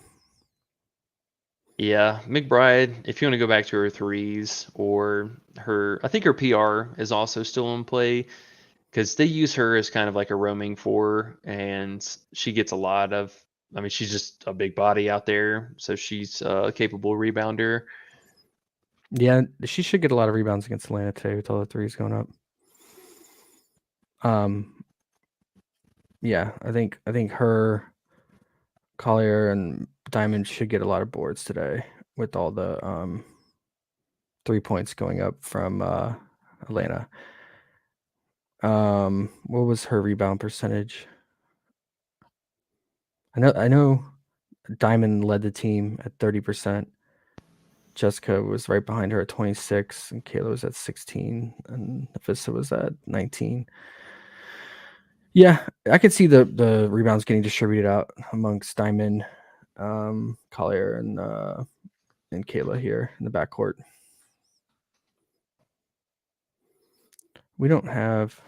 Yeah, McBride, if you want to go back to her threes or I think her PR is also still in play because they use her as kind of like a roaming four, and she gets a lot of, I mean, she's just a big body out there, so she's a capable rebounder. Yeah, she should get a lot of rebounds against Atlanta today with all the threes going up. Yeah, I think her, Collier, and Diamond should get a lot of boards today with all the 3 points going up from Atlanta. What was her rebound percentage? I know Diamond led the team at 30%. Jessica was right behind her at 26, and Kayla was at 16, and Nafisa was at 19. Yeah, I could see the rebounds getting distributed out amongst Diamond, Collier and Kayla here in the backcourt. We don't have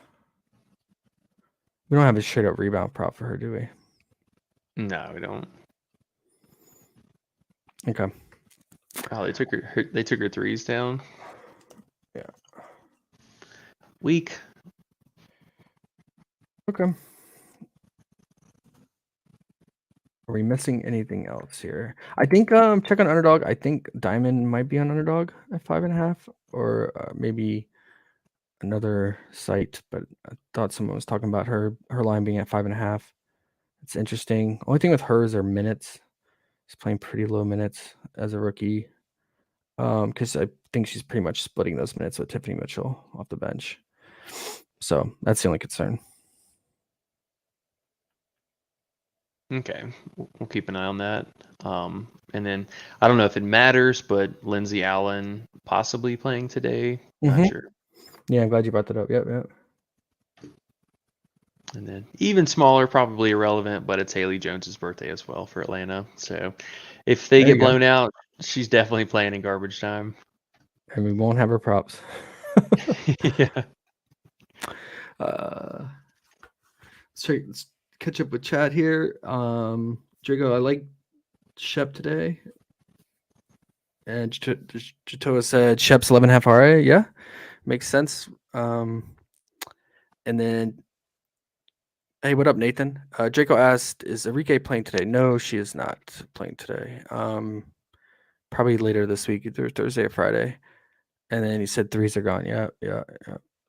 a straight up rebound prop for her, do we? No, we don't. Okay. Oh, they took her threes down. Yeah. Weak. Okay. Are we missing anything else here? I think check on Underdog. I think Diamond might be on Underdog at 5.5, or maybe another site. But I thought someone was talking about her line being at 5.5. It's interesting. Only thing with her is her minutes. She's playing pretty low minutes as a rookie. Because I think she's pretty much splitting those minutes with Tiffany Mitchell off the bench. So that's the only concern. Okay, we'll keep an eye on that. And then I don't know if it matters, but Lindsay Allen possibly playing today. Not Mhm. sure. Yeah, I'm glad you brought that up. Yep. And then even smaller, probably irrelevant, but it's Haley Jones's birthday as well for Atlanta. So if they There you get go. blown out, she's definitely playing in garbage time. And we won't have her props. Yeah. Let's catch up with Chad here. Drago, I like Shep today. And Jatoa said Shep's 11.5 RA. Yeah, makes sense. And then, hey, what up, Nathan? Draco asked, is Enrique playing today? No, she is not playing today. Probably later this week, either Thursday or Friday. And then he said threes are gone. Yeah.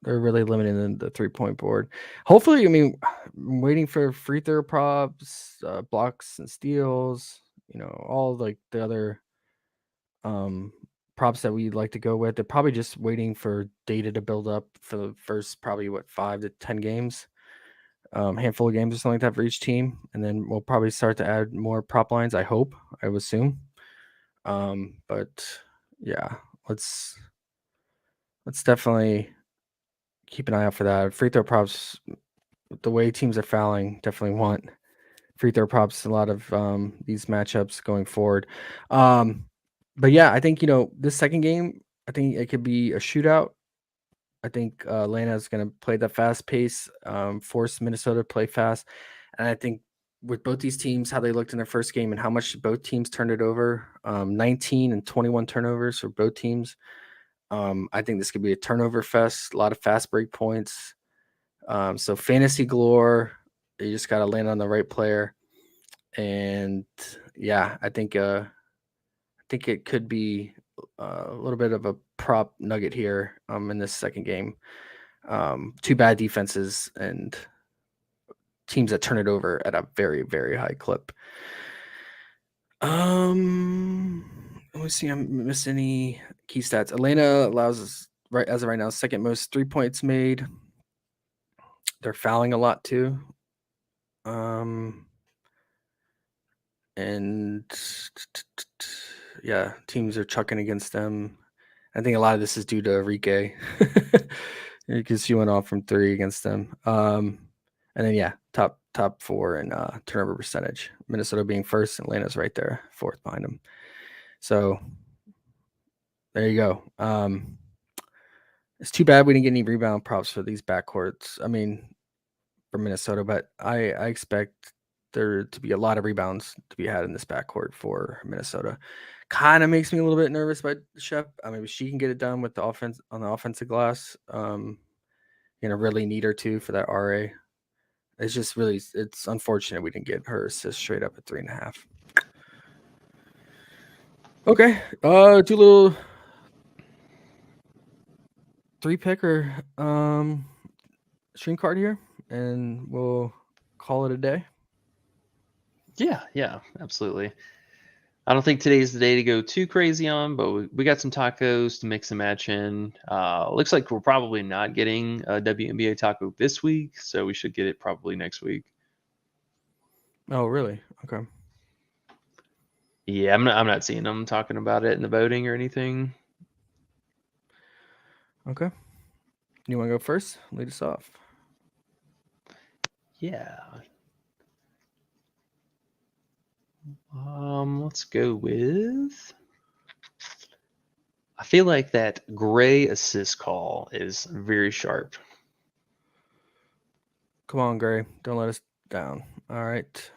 They're really limiting the 3-point board. Hopefully, I mean, I'm waiting for free throw props, blocks and steals, all like the other props that we'd like to go with. They're probably just waiting for data to build up for the first probably 5 to 10 games, handful of games or something like that for each team. And then we'll probably start to add more prop lines, I hope, I would assume. But yeah, let's definitely keep an eye out for that. Free throw props, the way teams are fouling, definitely want free throw props. A lot of these matchups going forward. But yeah, I think this second game, I think it could be a shootout. I think Atlanta is going to play the fast pace, force Minnesota to play fast, and I think with both these teams, how they looked in their first game and how much both teams turned it over, 19 and 21 turnovers for both teams. I think this could be a turnover fest, a lot of fast break points. So fantasy galore. You just got to land on the right player. And yeah, I think it could be a little bit of a prop nugget here in this second game. Two bad defenses and teams that turn it over at a very, very high clip. Let me see. I'm missing any key stats. Atlanta allows us as of right now second most 3 points made. They're fouling a lot too. And yeah, teams are chucking against them. I think a lot of this is due to Enrique because he went off from 3 against them. And then yeah, top 4 in turnover percentage. Minnesota being first, Atlanta's right there, fourth behind them. So there you go. It's too bad we didn't get any rebound props for these backcourts. I mean, for Minnesota, but I expect there to be a lot of rebounds to be had in this backcourt for Minnesota. Kind of makes me a little bit nervous about Shep. I mean, she can get it done with the offense on the offensive glass. Really need her too for that RA. It's just really, it's unfortunate we didn't get her assist straight up at 3.5. Okay, do a little 3-picker stream card here, and we'll call it a day. Yeah, absolutely. I don't think today's the day to go too crazy on, but we got some tacos to mix and match in. Looks like we're probably not getting a WNBA taco this week, so we should get it probably next week. Oh, really? Okay. Yeah, I'm not seeing them talking about it in the voting or anything. Okay. You want to go first? Lead us off. Yeah. Let's go with. I feel like that Gray assist call is very sharp. Come on, Gray. Don't let us down. All right.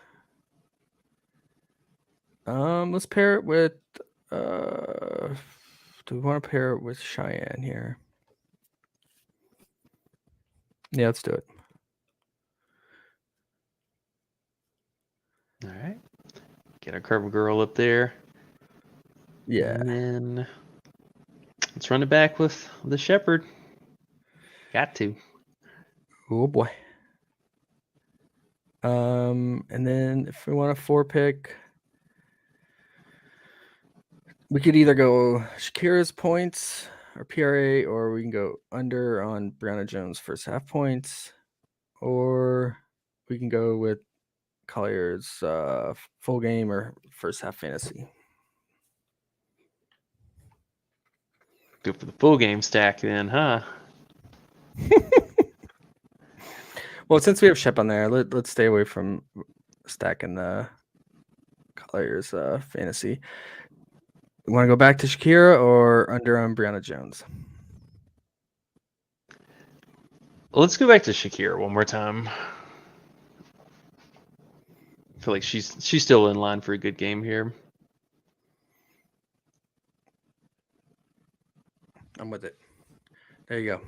Let's pair it with. Do we want to pair it with Cheyenne here? Yeah, let's do it. All right. Get our cover girl up there. Yeah. And then let's run it back with the Shepherd. Got to. Oh boy. And then if we want a 4 pick, we could either go Shakira's points or PRA, or we can go under on Brianna Jones' first half points, or we can go with Collier's full game or first half fantasy. Go for the full game stack then, huh? Well, since we have Shep on there, let's stay away from stacking the Collier's fantasy. You want to go back to Shakira or under on Brianna Jones? Let's go back to Shakira one more time. I feel like she's still in line for a good game here. I'm with it. There you go.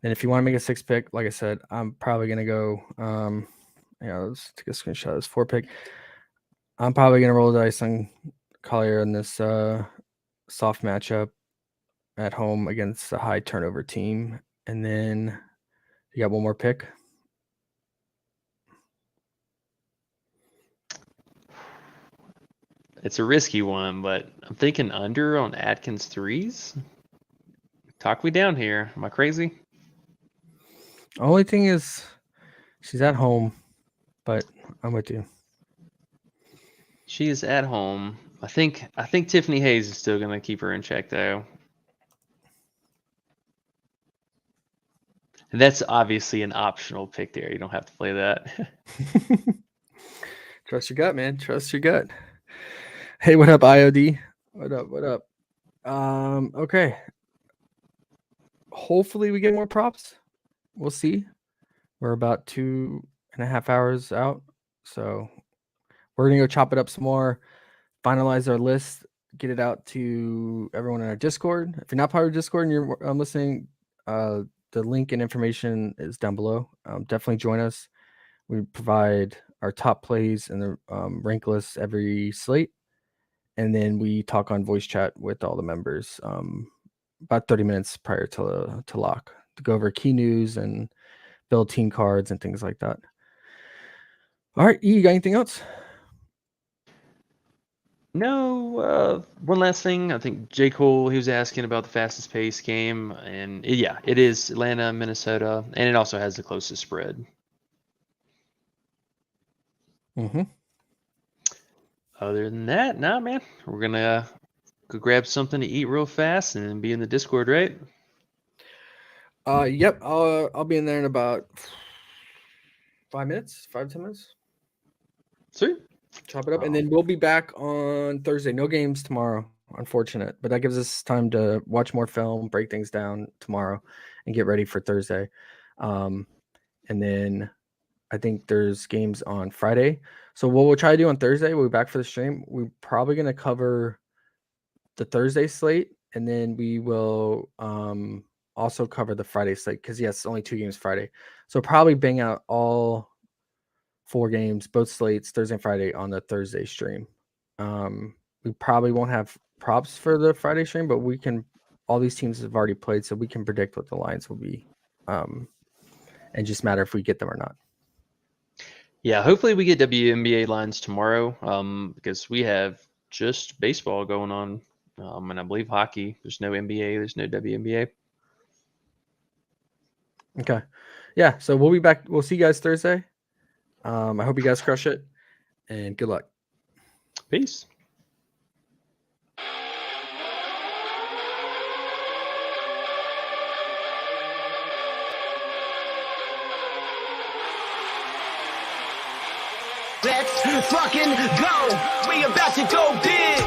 And if you want to make a 6 pick, like I said, I'm probably gonna go. Let's take a screenshot of this 4 pick. I'm probably gonna roll the dice on Collier in this soft matchup at home against a high turnover team, and then you got one more pick. It's a risky one, but I'm thinking under on Atkins threes. Talk me down here. Am I crazy? Only thing is, she's at home, but I'm with you. She is at home. I think Tiffany Hayes is still gonna keep her in check though. And that's obviously an optional pick there. You don't have to play that. Trust your gut, man. Trust your gut. Hey, what up, IOD? What up? What up? Okay. Hopefully we get more props. We'll see. We're about 2.5 hours out, so we're gonna go chop it up some more, finalize our list, get it out to everyone in our Discord. If you're not part of Discord and you're listening, the link and information is down below. Definitely join us. We provide our top plays and the rank lists every slate, and then we talk on voice chat with all the members about 30 minutes prior to lock to go over key news and build team cards and things like that. All right, you got anything else? No, one last thing. I think J. Cole, he was asking about the fastest pace game, and yeah, it is Atlanta, Minnesota, and it also has the closest spread. Mm-hmm. Other than that, nah, man, we're gonna go grab something to eat real fast and then be in the Discord, right? Yep. I'll be in there in about 5 minutes, 5-10 minutes. Sweet. Chop it up, and then we'll be back on Thursday. No games tomorrow, unfortunate, but that gives us time to watch more film, break things down tomorrow, and get ready for Thursday. And then I think there's games on Friday. So what we'll try to do on Thursday, we'll be back for the stream. We're probably going to cover the Thursday slate, and then we will also cover the Friday slate because, yes, only 2 games Friday. So probably bang out all 4 games, both slates, Thursday and Friday on the Thursday stream. We probably won't have props for the Friday stream, but we can. All these teams have already played, so we can predict what the lines will be, and just matter if we get them or not. Yeah, hopefully we get WNBA lines tomorrow, because we have just baseball going on, and I believe hockey. There's no NBA, there's no WNBA. Okay, yeah. So we'll be back. We'll see you guys Thursday. I hope you guys crush it, and good luck. Peace. Let's fucking go. We about to go big.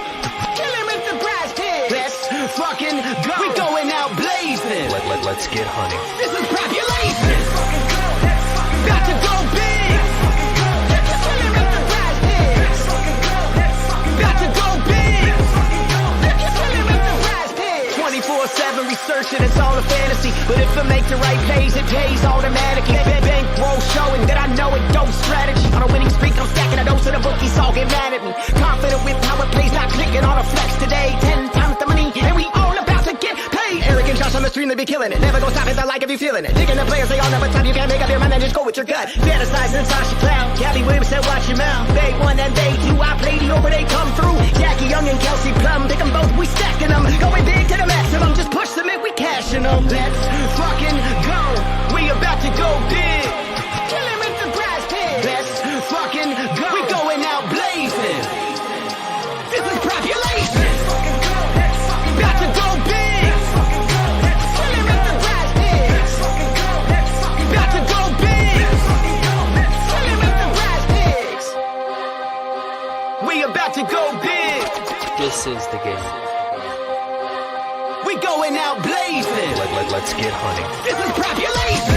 Kill him with the brass pig. Let's fucking go. We going out blazing. Let's get hunting. This is Propulation. About to go big. Kill him with the brass pig. About to go big. Kill him with the brass pig. 24/7 researching, it's all a fantasy. But if I make the right plays, it pays automatically. Bankroll showing that I know it dope strategy. On a winning streak, I'm stacking a dose of the bookies, all get mad at me. Confident with power plays, not clicking on a flex today. 10 times the money, and we all about to get paid. Arrogant shots on the stream, they be killing it. Never gonna stop it, I like if you feeling it. Digging the players, they all never time. You can't make up your mind and just go with your gut. Fantasizing Sasha Clown. Gabby Williams said, watch your mouth. They 1 and they 2, I played the over, they come through. Jackie Young and Kelsey Plum, pick them both, we stacking them. Going big to the maximum, just push them in, we cashing them. Let's fucking go. We about to go big. Kill him with the brass pig. Let's fucking go. We going out blazing. This is Propulation. About to go big. Kill him with the brass pig. About to go big. Kill him with the brass pigs. We about to go big. This is the game. We going out blazing. Let's get hunting. This is Propulation.